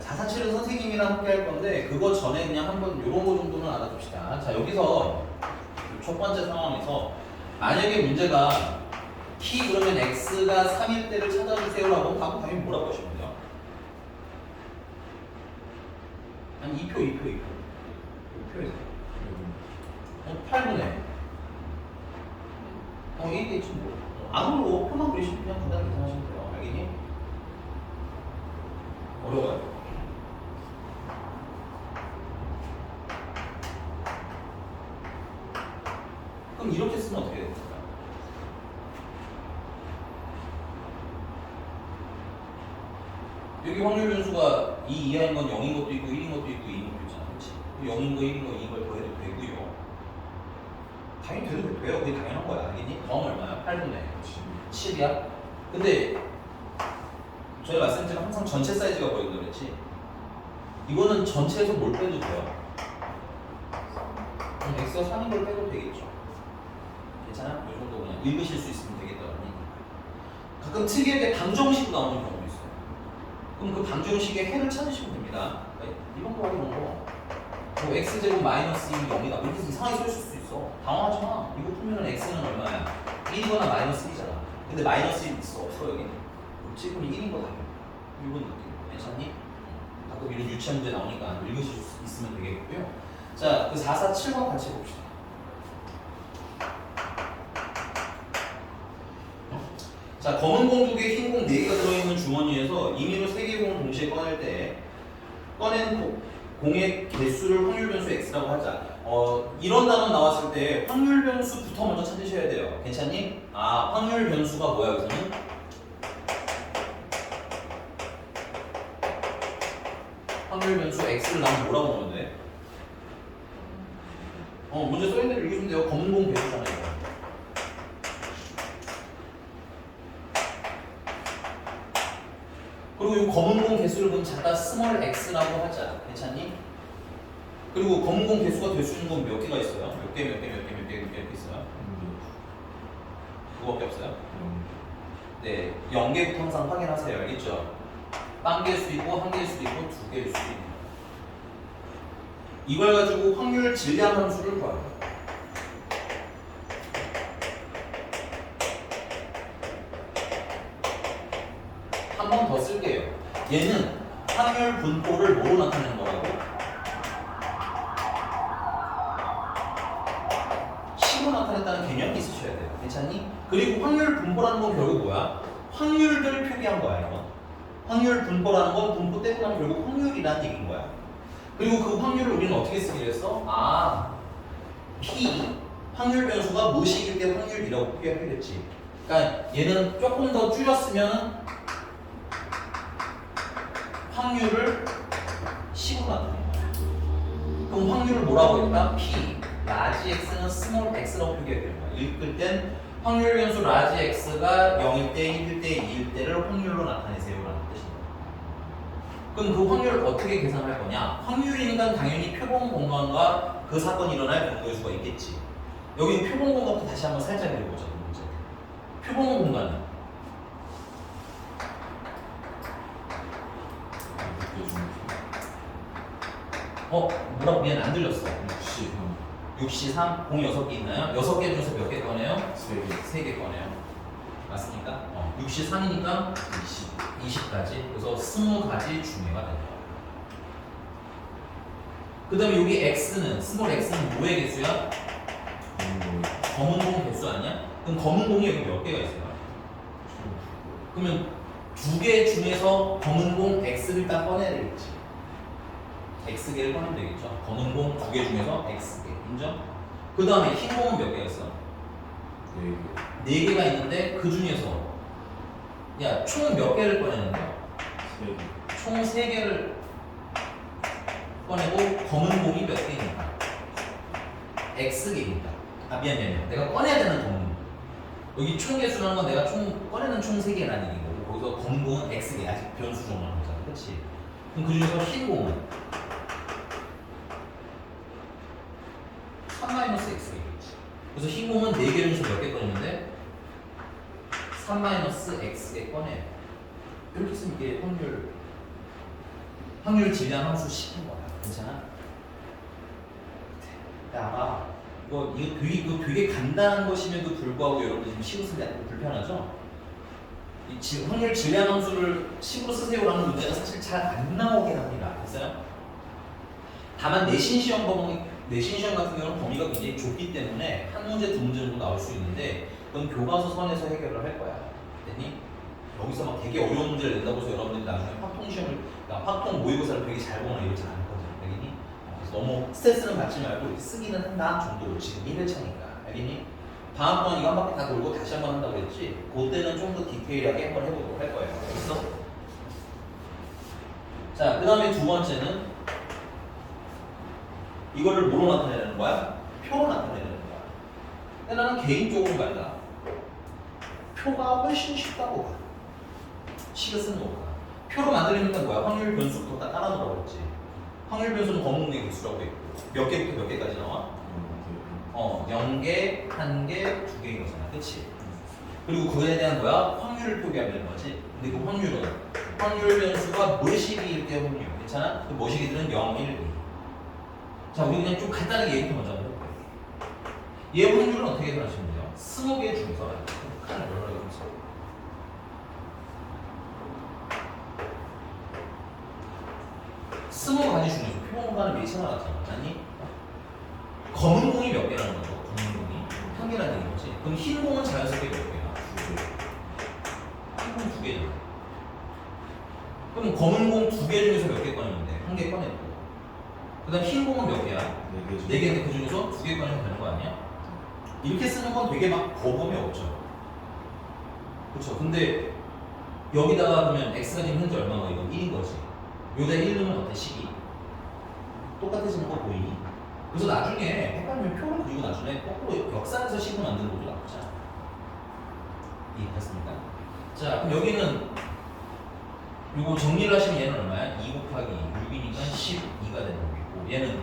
사실은 선생님이랑 함께 할 건데 그거 전에 그냥 한번 요런 거 정도는 알아둡시다. 자, 여기서 첫 번째 상황에서 만약에 문제가 t 그러면 x가 3일 때를 찾아주세요라고 하고 당연히 뭐라고 하시면 돼요? 아니 2표에서 8분의 1이 있지 뭐. 안으로 표만 그리시면 그냥 간단히 계산하시면 돼요. 알겠니? 어려워요. 그럼 이렇게 쓰면 어떻게 됩니까? 여기 확률 변수가 2 이하인 건 0인 것도 있고 1인 것도 있고 2인 것도 있잖아. 그렇지? 0인 거, 1인 거, 2인 걸 더해도 되고요. 당연히 돼도 돼요. 그게 당연한 거야. 알겠니? 더하면 얼마야? 8분의 7이야? 근데 저희 말씀드린 항상 전체 사이즈가 보인다 그랬지? 이거는 전체에서 뭘 빼도 돼요. x가 3인 걸 빼도 되겠죠. 괜찮아? 이 정도 그냥 읽으실 수 있으면 되겠다는 얘기. 가끔 특이하게 방정식으로 나오는 경우도 있어요. 그럼 그 방정식의 해를 찾으시면 됩니다. 이런 거 이런 거. 뭐 x제곱 마이너스 2이 0이다. 이렇게 이상하게 써있을 수 있어. 당황하지 마. 이거 풀면은 x는 얼마야? 1이거나 마이너스 1이잖아. 근데 마이너스 1 있어. 없어 여기? 없지? 그럼 1인 거다. 이런 느낌. 괜찮니? 가끔 이런 유치한 문제 나오니까 읽으실 수 있으면 되겠고요. 자, 그 447번 같이 해봅시다. 자, 검은 공 2개, 흰 공 4개가 들어있는 주머니에서 임의로 3개의 공을 동시에 꺼낼 때 꺼낸 공의 개수를 확률 변수 x라고 하자. 이런 단어 나왔을 때 확률 변수부터 먼저 찾으셔야 돼요. 괜찮니? 확률 변수가 뭐야 여기서는? 확률 변수 x를 나면 뭐라고 보면 돼? 문제 써있는 대로 읽으시면 돼요. 검은 공 배수잖아요. 그리고 이 검은 공 개수를 그럼 작다 스몰 x라고 하자. 괜찮니? 그리고 검은 공 개수가 될 수 있는 건 몇 개가 있어요? 몇 개 이렇게 있어요? 그거밖에 없어요? 네, 0개부터 항상 확인하세요. 알겠죠? 빵 개일 수도 있고, 한 개일 수도 있고, 두 개일 수도 있고. 이걸 가지고 확률 질량 함수를 구해요. 한 번 더 쓸게요. 얘는 확률 분포를 뭐로 나타내는 거라고? 식으로 나타냈다는 개념이 있으셔야 돼요. 괜찮니? 그리고 확률 분포라는 건 결국 뭐야? 확률들 표기한 거야 이거. 확률 분포라는 건 분포 떼고 나면 결국 확률이라는 얘기인 거야. 그리고 그 확률을 우리는 어떻게 쓰기로 했어? P 확률 변수가 무식일 때 확률이라고 표기하겠지. 그러니까 얘는 조금 더 줄였으면 확률을 식으로 나타낸 거야. 그럼 확률을 뭐라고 했다? P 라지 X는 스몰 x라고 표기해야 되는 거야. 읽을 땐 확률 변수 라지 X가 0일 때, 1일 때, 2일 때를 확률로 나타내세요라는 뜻입니다. 그럼 그 확률을 어떻게 계산할 거냐? 확률이니까 당연히 표본 공간과 그 사건이 일어날 근거의 수가 있겠지. 여기 표본 공간부터 다시 한번 살짝 읽어보자. 문제. 표본 공간은 뭐라고? 미안, 안 들렸어. 6시 3, 공이 6개 있나요? 6개 중에서 몇 개 꺼내요? 3개 꺼내요. 맞습니까? 6시 3이니까 20까지. 그래서 20가지 중요가 된다. 그 다음에 여기 X는, 스몰 X는 뭐의 개수야? 검은 공 개수 아니야? 그럼 검은 공이 여기 몇 개가 있어요? 그러면 2개 중에서 검은 공 X를 일단 꺼내야 되겠지. X개를 꺼내면 되겠죠. 검은 공 2개 중에서 X개. 인정? 그 다음에 흰 공은 몇 개가 있어? 4개가 있는데 그 중에서 야, 총 몇 개를 꺼내는 거야? 3개. 총 3개를 꺼내고 검은 공이 몇 개입니까? X개입니다. 미안. 내가 꺼내야 되는 검은. 여기 총 개수라는 건 내가 꺼내는 총 3개라는 얘기인 거고 거기서 검은 공은 X개. 아직 변수 정도는 거잖아. 그치? 그럼 그 중에서 흰 공은 3-X겠지. 그래서 흰 공은 4개 중에서 몇 개 꺼냈는데 3-X개 꺼내. 이렇게 쓰면 이게 확률 질량 함수 시킨 거야. 괜찮아? 알아. 이거 되게 간단한 것임에도 불구하고 여러분들 지금 식으로 쓰기 약간 불편하죠? 확률 질량 함수를 식으로 쓰세요라는 문제가 사실 잘 안 나오긴 합니다. 됐어요? 다만 내신 시험 같은 경우는 범위가 굉장히 좁기 때문에 한 문제, 두 문제 정도 나올 수 있는데 그건 교과서 선에서 해결을 할 거야. 됐니? 여기서 막 되게 어려운 문제를 낸다고 해서 여러분들이 나중에 확통 모의고사를 되게 잘 보거나 이러지 않을 거죠. 알겠니? 그래서 너무 스트레스는 받지 말고 쓰기는 한다 정도로 지금 1회차니까. 알겠니? 다음번 이거 한 바퀴 다 돌고 다시 한번 한다고 했지? 그때는 좀 더 디테일하게 한번 해보도록 할 거예요. 알겠어? 자, 그 다음에 두 번째는 이거를 뭐로 나타내는 거야? 표로 나타내는 거야. 근데 나는 개인적으로 말이야. 표가 훨씬 쉽다고 봐. 식을 쓰는 거보다. 표로 만들려니까 뭐야? 확률 변수부터 딱 깔아놓으라고 했지. 확률 변수는 검은 공의 개수라고 했고 몇 개부터 몇 개까지 나와? 0개, 1개, 2개 이거잖아. 그치? 그리고 그거에 대한 뭐야? 확률을 표기하는 거지. 근데 그 확률은 확률 변수가 뭐식일 때 확률. 괜찮아? 그 뭐식이들은 0, 1, 2. 자, 우리 그냥 좀 간단하게 얘기부터 먼저 해볼게요. 얘 확률은 어떻게 계산하시면 돼요? 20개 중에서 칸을 열어보세요. 20가지 중에서 표본 공간을 매칭하라 나타나. 아니? 검은 공이 몇 개라는 거죠? 검은 공이 한 개라는 얘기인 거지. 그럼 흰 공은 자연스럽게 몇 개야? 2개. 흰 공 2개잖아. 그럼 검은 공 2개 중에서 몇 개 꺼냈는데? 1개 꺼냈고. 그 다음 흰 공은 몇 개야? 4개인데 그 중에서 2개 꺼내면 되는 거 아니야? 이렇게 쓰는 건 되게 막 거부감이 없죠. 그렇죠. 근데 여기다가 그러면 x가 지금 현재 얼마나 이건 1인 거지. 여기다 1 넣으면 어때? 식이 똑같아지는 거 보이니? 그래서 나중에 헷갈리면 표를 그리고 나중에 거꾸로 역산해서 식을 만드는 것도 나쁘지 않아. 이해했습니까? 자, 그럼 여기는 이거 정리를 하시면 얘는 얼마야? 2 곱하기 6이니까 12가 되는 거겠고 얘는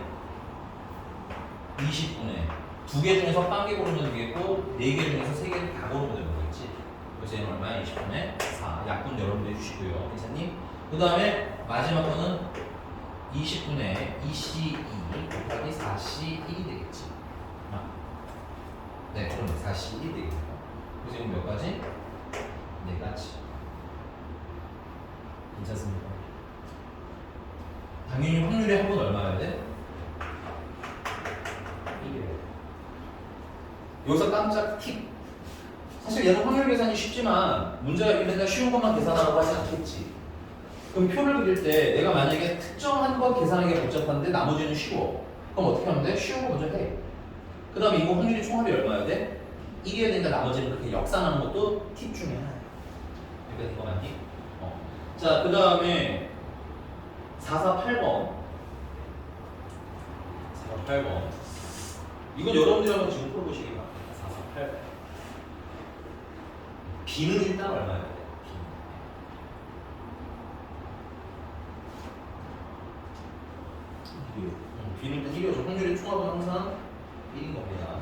20분의 2개 중에서 1개 고르면 되겠고 4개 중에서 3개를 다 고르면 되는 거겠지. 그래서 얘는 얼마야? 20분의 4. 약분 여러분들 해주시고요. 괜찮니? 그 다음에 마지막 거는 20분의 2C2 곱하기 4C1이 되겠지. 네, 그럼 4C1이 되겠죠. 그래서 이건 몇 가지? 4가지. 괜찮습니까? 당연히 확률의 합은 얼마여야 돼? 1이래. 여기서 깜짝 팁. 사실 얘는 확률 계산이 쉽지만 문제가 이렇게 맨날 쉬운 것만 계산하라고 하지 않겠지. 그럼 표를 그릴 때 내가 만약에 특정한 거 계산하기 복잡한데 나머지는 쉬워. 그럼 어떻게 하면 돼? 쉬운 거 먼저 해. 그 다음에 이거 확률이 총합이 얼마야 돼? 1이어야 되니까 나머지는 그렇게 역산하는 것도 팁 중에 하나야. 그러니까 이거 맞니? 자, 그 다음에 448번. 448번. 이건 여러분들이 한번 지금 풀어보시기 바랍니다. 448번. B는 일단 얼마야 돼? B는 일단 1이어서 확률의 총합은 항상 1인 겁니다.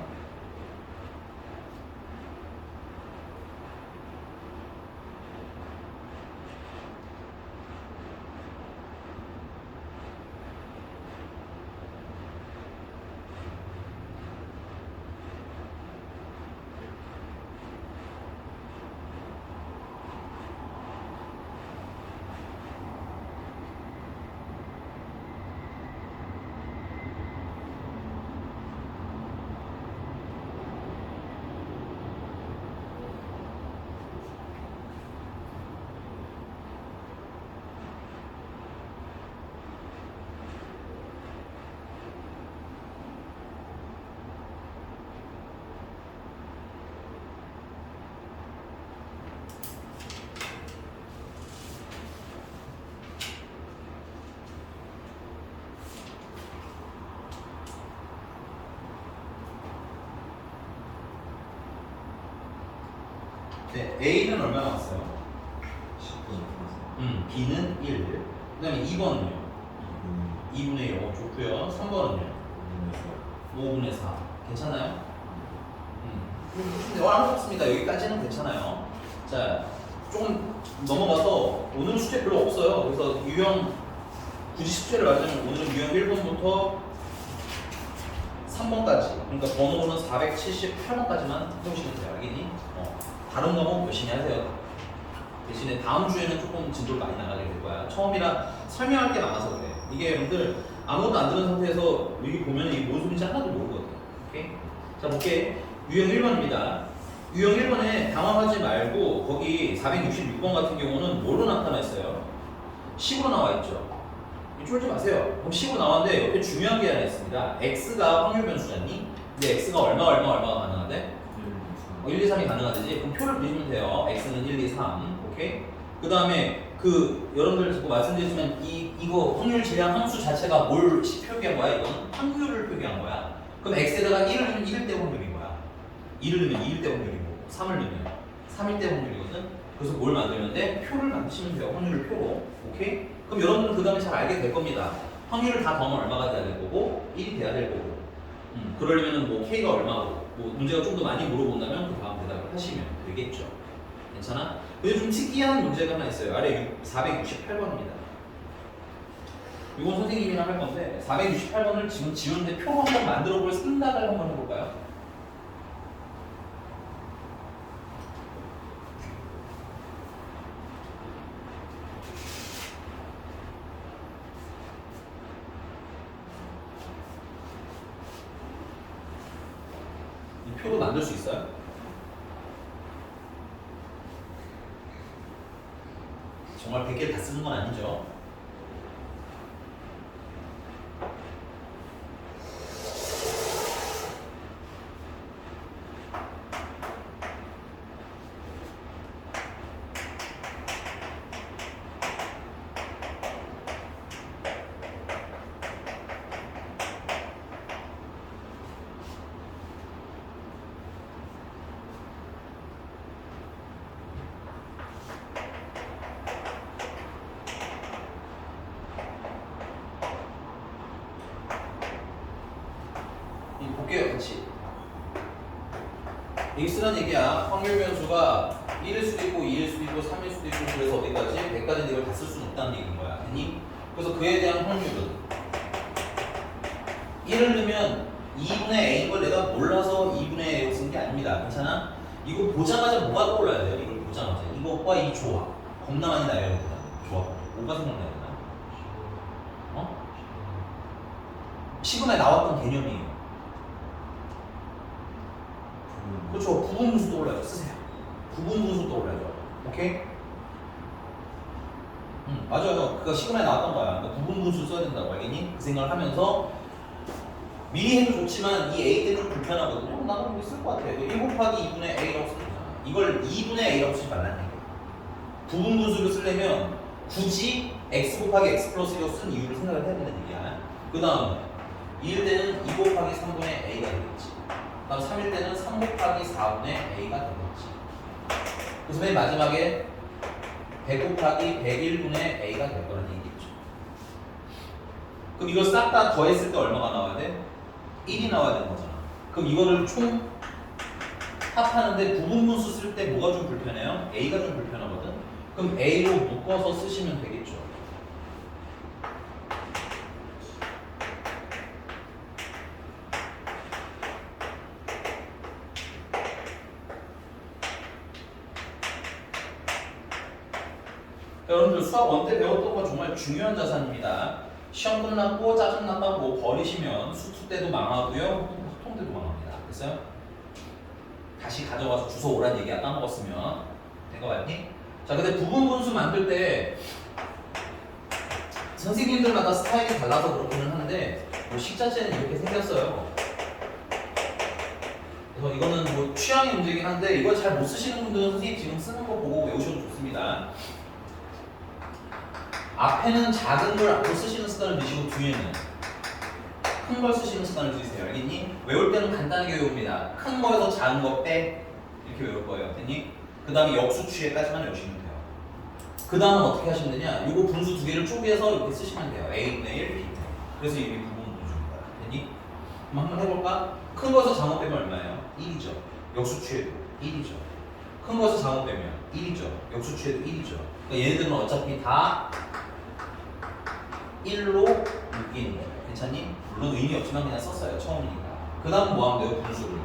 네, A는 얼마 나왔어요? 10분. B는 1. 그 다음에 2번은요? 2분의 1. 좋고요. 3번은요? 5분의 4. 괜찮아요? 아무것도 없습니다. 여기까지는 괜찮아요. 자, 조금 넘어가서 오늘 숙제 별로 없어요. 그래서 유형 굳이 숙제를 맞으면 오늘은 유형 1번부터 3번까지, 그러니까 번호는 478번까지만 해보시면 돼요. 알겠니? 다른 과목 열심히 하세요. 대신에 다음 주에는 조금 진도를 많이 나가게 될 거야. 처음이라 설명할 게 많아서 그래. 이게 여러분들 아무것도 안 들은 상태에서 여기 보면 이게 뭔 소리인지 하나도 모르거든. 오케이? 자, 볼게. 유형 1번입니다. 유형 1번에 당황하지 말고 거기 466번 같은 경우는 뭐로 나타나 있어요? 10으로 나와 있죠. 쫄지 마세요. 그럼 10으로 나왔는데 옆에 중요한 게 하나 있습니다. x가 확률 변수잖니? 근데 x가 얼마가 가능하대? 1, 2, 3이 가능하지? 그럼 표를 그리시면 돼요. x는 1, 2, 3. 오케이? 그 다음에 여러분들 자꾸 말씀드리지만 이거 확률 질량 함수 자체가 뭘 표기한 거야? 이건 확률을 표기한 거야. 그럼 x에다가 1을 넣으면 1일 때 확률인 거야. 2를 넣으면 2일 때 확률이고 3을 넣으면 3일 때 확률이거든. 그래서 뭘 만들면 돼? 표를 만드시면 돼요. 확률을 표로. 오케이? 그럼 여러분들은 그 다음에 잘 알게 될 겁니다. 확률을 다 더하면 얼마가 돼야 될 거고 1이 돼야 될 거고. 그러려면 뭐 k가 얼마고 뭐 문제가 좀 더 많이 물어본다면 그 다음 대답을 하시면 되겠죠. 괜찮아? 근데 좀 특이한 문제가 하나 있어요. 아래 468번입니다. 이건 선생님이랑 할 건데 468번을 지금 지우는데 표로 한번 만들어 볼 생각을 한번 해볼까요? 이 표로 만들 수 있어요? 정말 100개를 다 쓰는 건 아니죠. 볼게요, 같이. 이게 쓰는 얘기야. 확률 변수가 1일 수도 있고 2일 수도 있고 3일 수도 있고 그래서 어디까지? 100까지 이걸 다 쓸 수는 없다는 얘기인 거야. 아니? 그래서 그에 대한 확률은 1을 넣으면 2분의 a인 걸 내가 몰라서 2분의 a로 쓴 게 아닙니다. 괜찮아? 이거 보자마자 뭐가 떠올라야 돼요? 이걸 보자마자. 이것과 이 조합. 겁나 많이 나요, 여러분. 조합. 뭐가 생각나야 되나? 시간에 나왔던 개념이에요. 그렇죠. 부분분수 떠올라죠. 쓰세요. 부분분수 떠올라죠. 오케이? 맞아요. 그거 시그널에 나왔던 거야. 그러니까 부분분수 써야 된다고 알겠니? 그 생각을 하면서 미리 해도 좋지만 이 a 때는 좀 불편하거든요. 나도 쓸 것 같아. 1 곱하기 2분의 a라고 쓰면 되잖아. 이걸 2분의 a라고 쓰지 말라는 얘기야. 부분분수를 쓰려면 굳이 x 곱하기 x 플러스 1로 쓴 이유를 생각을 해야 된다는 얘기야. 그 다음에 2일 때는 2 곱하기 3분의 a가 되겠지. 그 다음 3일 때는 3 곱하기 4분의 a가 되겠지. 그래서 맨 마지막에 100 곱하기 101분의 a가 될 거라는 얘기겠죠. 그럼 이걸 싹 다 더했을 때 얼마가 나와야 돼? 1이 나와야 되는 거잖아. 그럼 이거를 총 합하는데 부분분수 쓸 때 뭐가 좀 불편해요? a가 좀 불편하거든. 그럼 a로 묶어서 쓰시면 되겠죠. 여러분들 수학 1 때 배웠던 거 정말 중요한 자산입니다. 시험 끝났고 짜증난다고 뭐 버리시면 수투 때도 망하고요, 학통 때도 망합니다. 됐어요? 다시 가져가서 주워 오란 얘기야. 까먹었으면 된 거 같니? 자, 근데 부분분수 만들 때 선생님들마다 스타일이 달라서 그렇기는 하는데 뭐 식자재는 이렇게 생겼어요. 그래서 이거는 뭐 취향의 문제긴 한데 이걸 잘 못 쓰시는 분들은 선생님 지금 쓰는 거 보고 외우셔도 좋습니다. 앞에는 작은 걸 앞으로 쓰시는 습관을 드시고 뒤에는 큰 걸 쓰시는 습관을 들이세요. 알겠니? 외울 때는 간단하게 외웁니다. 큰 거에서 작은 거 빼. 이렇게 외울 거예요. 됐니? 그 다음에 역수취에까지만 외우시면 돼요. 그 다음은 어떻게 하시면 되냐? 요거 분수 두 개를 쪼개서 이렇게 쓰시면 돼요. A분의 1, B분의 1. 그래서 이게 부분분수입니다. 됐니? 그럼 한번 해볼까? 큰 거에서 작은 거 빼면 얼마예요? 1이죠. 역수취에도 1이죠. 큰 거에서 작은 거 빼면 1이죠. 역수취에도 1이죠. 그러니까 얘네들은 어차피 다 1로 묶이는 거예요. 괜찮니? 물론 의미 없지만 그냥 썼어요. 처음이니까. 그 다음 뭐 하면 돼요? 분수를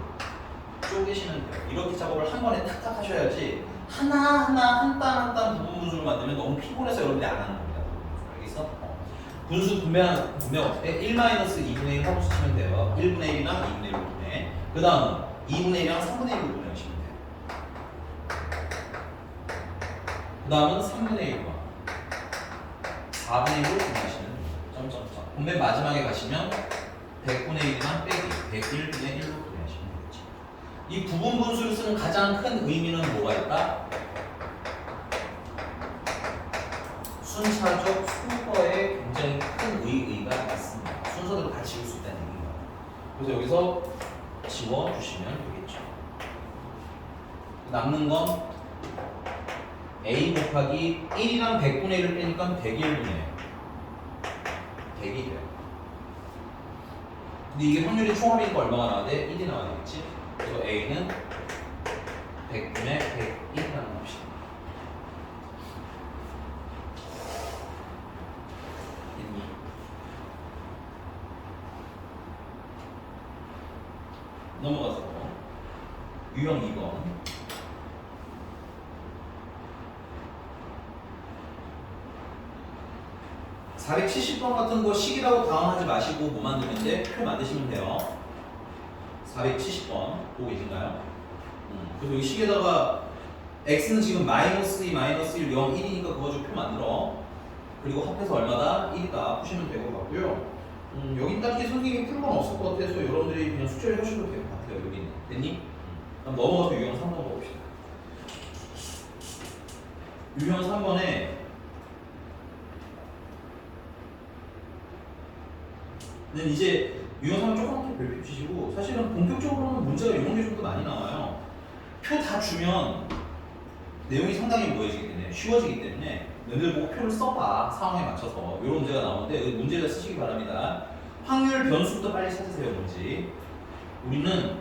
쪼개시면 돼요. 이렇게 작업을 한 번에 탁탁 하셔야지 하나하나 한 단 한 단 부분 분수를 만들면 너무 피곤해서 여러분들이 안 하는 겁니다. 알겠어? 분수 분배하는 어떻게? 1-2분의 1 하고 쓰시면 돼요. 1분의 1이랑 2분의 1로 분해. 그 다음 2분의 1이랑 3분의 1로 분해하시면 돼요. 그 다음은 3분의 1과 4분의 1로 분해하시면 돼요. 점점점. 맨 마지막에 가시면 100분의 1이랑 빼기 101분의 1로 분해하시면 되겠지. 이 부분 분수를 쓰는 가장 큰 의미는 뭐가 있다? 순차적 순서에 굉장히 큰 의의가 있습니다. 순서대로 다 지울 수 있다는 얘기입니다. 그래서 여기서 지워주시면 되겠죠. 남는 건 a 곱하기 1이랑 100분의 1을 빼니까 101분의 100이 돼요. 근데 이게 확률이 총합이니까 얼마가 나와야 돼? 1이 나와야 되겠지? 그래서 a는 100분의 101이라고 합시다. 됐니? 넘어가서 유형 2번. 470번 같은 거 식이라고 당황하지 마시고 뭐 만들면 돼? 표 만드시면 돼요. 470번 보고 계신가요? 그래서 여기 식에다가 x는 지금 마이너스 2, 마이너스 1, 0, 1이니까 그거 가지고 표 만들어. 그리고 합해서 얼마다? 1이다 푸시면 될 것 같고요. 여긴 딱히 선생님이 풀 건 없을 것 같아서 여러분들이 그냥 숙제를 하셔도 될 것 같아요. 여기는. 됐니? 그럼 넘어가서 유형 3번 봅시다. 유형 3번에 근데 이제 유형 3 조그맣게 별표 치시고 사실은 본격적으로는 문제가 이런 게 좀 더 많이 나와요. 표 다 주면 내용이 상당히 뭐해지기 때문에 쉬워지기 때문에 너희들 보고 표를 써봐. 상황에 맞춰서 이런 문제가 나오는데 문제를 쓰시기 바랍니다. 확률 변수부터 빨리 찾으세요. 뭔지 우리는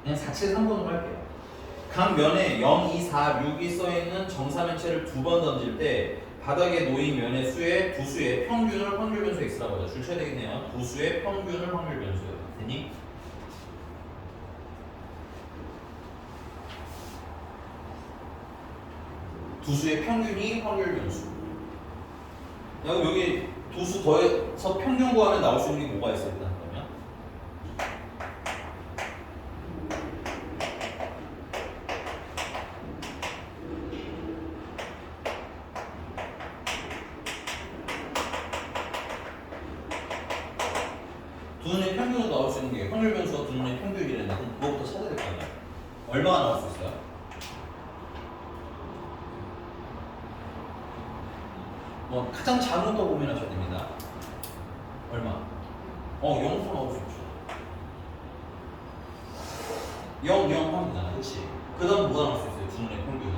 그냥 473번으로 할게요. 각 면에 0, 2, 4, 6이 써있는 정사면체를 두 번 던질 때 바닥에 놓인 면의 수의 두 수의 평균을 확률 변수 x라고 하죠. 줄 쳐야 되겠네요. 두 수의 평균을 확률 변수. 됐니? 두 수의 평균이 확률 변수. 여기 두 수 더해서 평균 구하면 나올 수 있는 게 뭐가 있어야 된다 그러면? 두 눈의 평균으로 나올 수 있는 게 확률 변수가 두 눈의 평균이란다. 그럼 그거부터 찾아야 될 거 아니야? 얼마가 나올 수 있어요? 뭐 가장 작은 것부터 고민하셔야 됩니다. 얼마? 0도 나올 수 있죠. 0, 0 하면 되잖아, 그치? 그 다음 뭐가 나올 수 있어요? 두 눈의 평균은?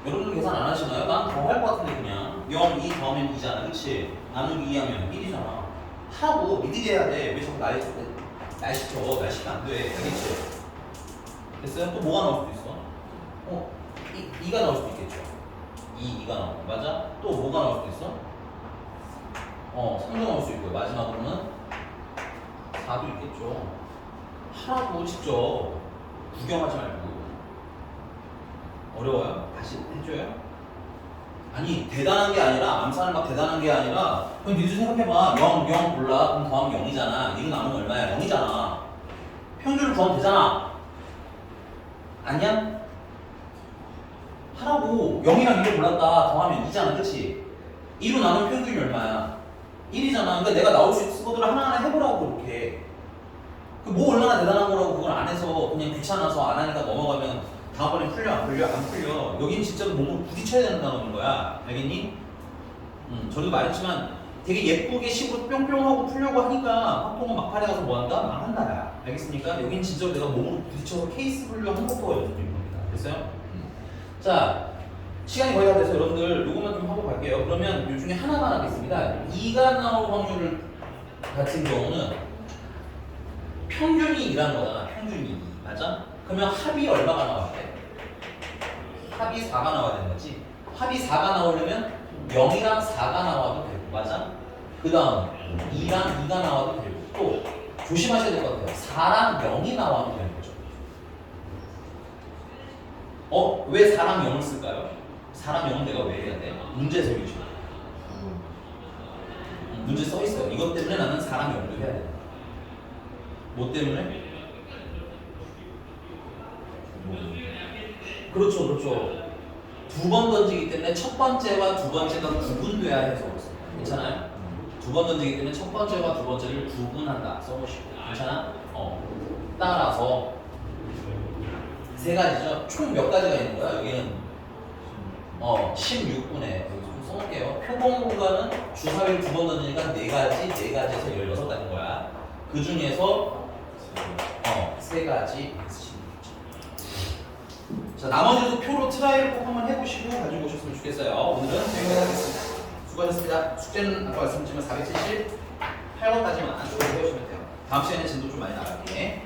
여러분들 계산 안 하시나요? 난 더 할 것 같은데 그냥 0, 2 더하면 2잖아, 그치? 나누기 2 하면 1이잖아. 하고 미리게 해야 돼. 왜 자꾸 날 시켜? 날 시키면 안 돼. 알겠지? 됐어요? 또 뭐가 나올 수도 있어? 2가 나올 수도 있겠죠. 2가 나오고 맞아? 또 뭐가 나올 수도 있어? 3도 나올 수 있고요. 마지막으로는 4도 있겠죠. 하라고 직접 구경하지 말고. 어려워요? 다시 해줘요? 아니 대단한 게 아니라 암산은 막 대단한 게 아니라 그럼 니들 생각해봐. 0, 0 골라. 그럼 더하면 0이잖아. 이거 나누면 얼마야? 0이잖아. 평균을 구하면 되잖아. 아니야? 하라고. 0이랑 1을 골랐다. 더하면 2잖아. 그치? 2로 나누면 평균이 얼마야? 1이잖아. 그러니까 내가 나올 수 있는 것들을 하나하나 해보라고 그렇게. 그 뭐 얼마나 대단한 거라고 그걸 안 해서 그냥 귀찮아서 안 하니까 넘어가면 다음번에 풀려 안 풀려? 안 풀려. 여긴 진짜로 몸을 부딪혀야 되는 단어인 거야. 알겠니? 저도 말했지만 되게 예쁘게 식으로 뿅뿅하고 풀려고 하니까 학부모 막판에 가서 뭐 한다? 망한다 야. 알겠습니까? 여긴 진짜로 내가 몸으로 부딪혀서 케이스 분류 한 것도 연습드린 겁니다. 됐어요? 자, 시간이 거의 다 돼서 여러분들 요것만 좀 하고 갈게요. 그러면 요 중에 하나만 하겠습니다. 2가 나올 확률 같은 경우는 평균이 2라는 거잖아. 평균이 2. 맞아? 그러면 합이 얼마가 나와야 돼? 합이 4가 나와야 되는 거지. 합이 4가 나오려면 0이랑 4가 나와도 되고. 맞아? 그 다음 2랑 2가 나와도 되고. 또 조심하셔야 될 것 같아요. 4랑 0이 나와도 되는 거죠. 왜 4랑 0을 쓸까요? 4랑 0은 내가 왜 해야 돼? 문제석이죠. 문제 써 있어요. 이것 때문에 나는 4랑 0도 해야 돼. 뭐 때문에? 그렇죠, 그렇죠. 두 번 던지기 때문에 첫 번째와 두 번째가 구분돼야 해서 그렇습니다. 괜찮아요? 두 번 던지기 때문에 첫 번째와 두 번째를 구분한다. 써보시고. 괜찮아? 따라서 세 가지죠. 총 몇 가지가 있는 거야? 여기는 16분에 여기 좀 써놓을게요. 표본 공간은 주사위를 두 번 던지니까 4가지에서 16가지인 거야. 그 중에서 세 가지 자, 나머지도 표로 트라이를 꼭 한번 해보시고 가지고 오셨으면 좋겠어요. 오늘은 여기까지 하겠습니다. 수고하셨습니다. 숙제는 아까 말씀드렸지만 478번까지만 안쪽으로 해오시면 돼요. 다음 시간에 진도 좀 많이 나갈게.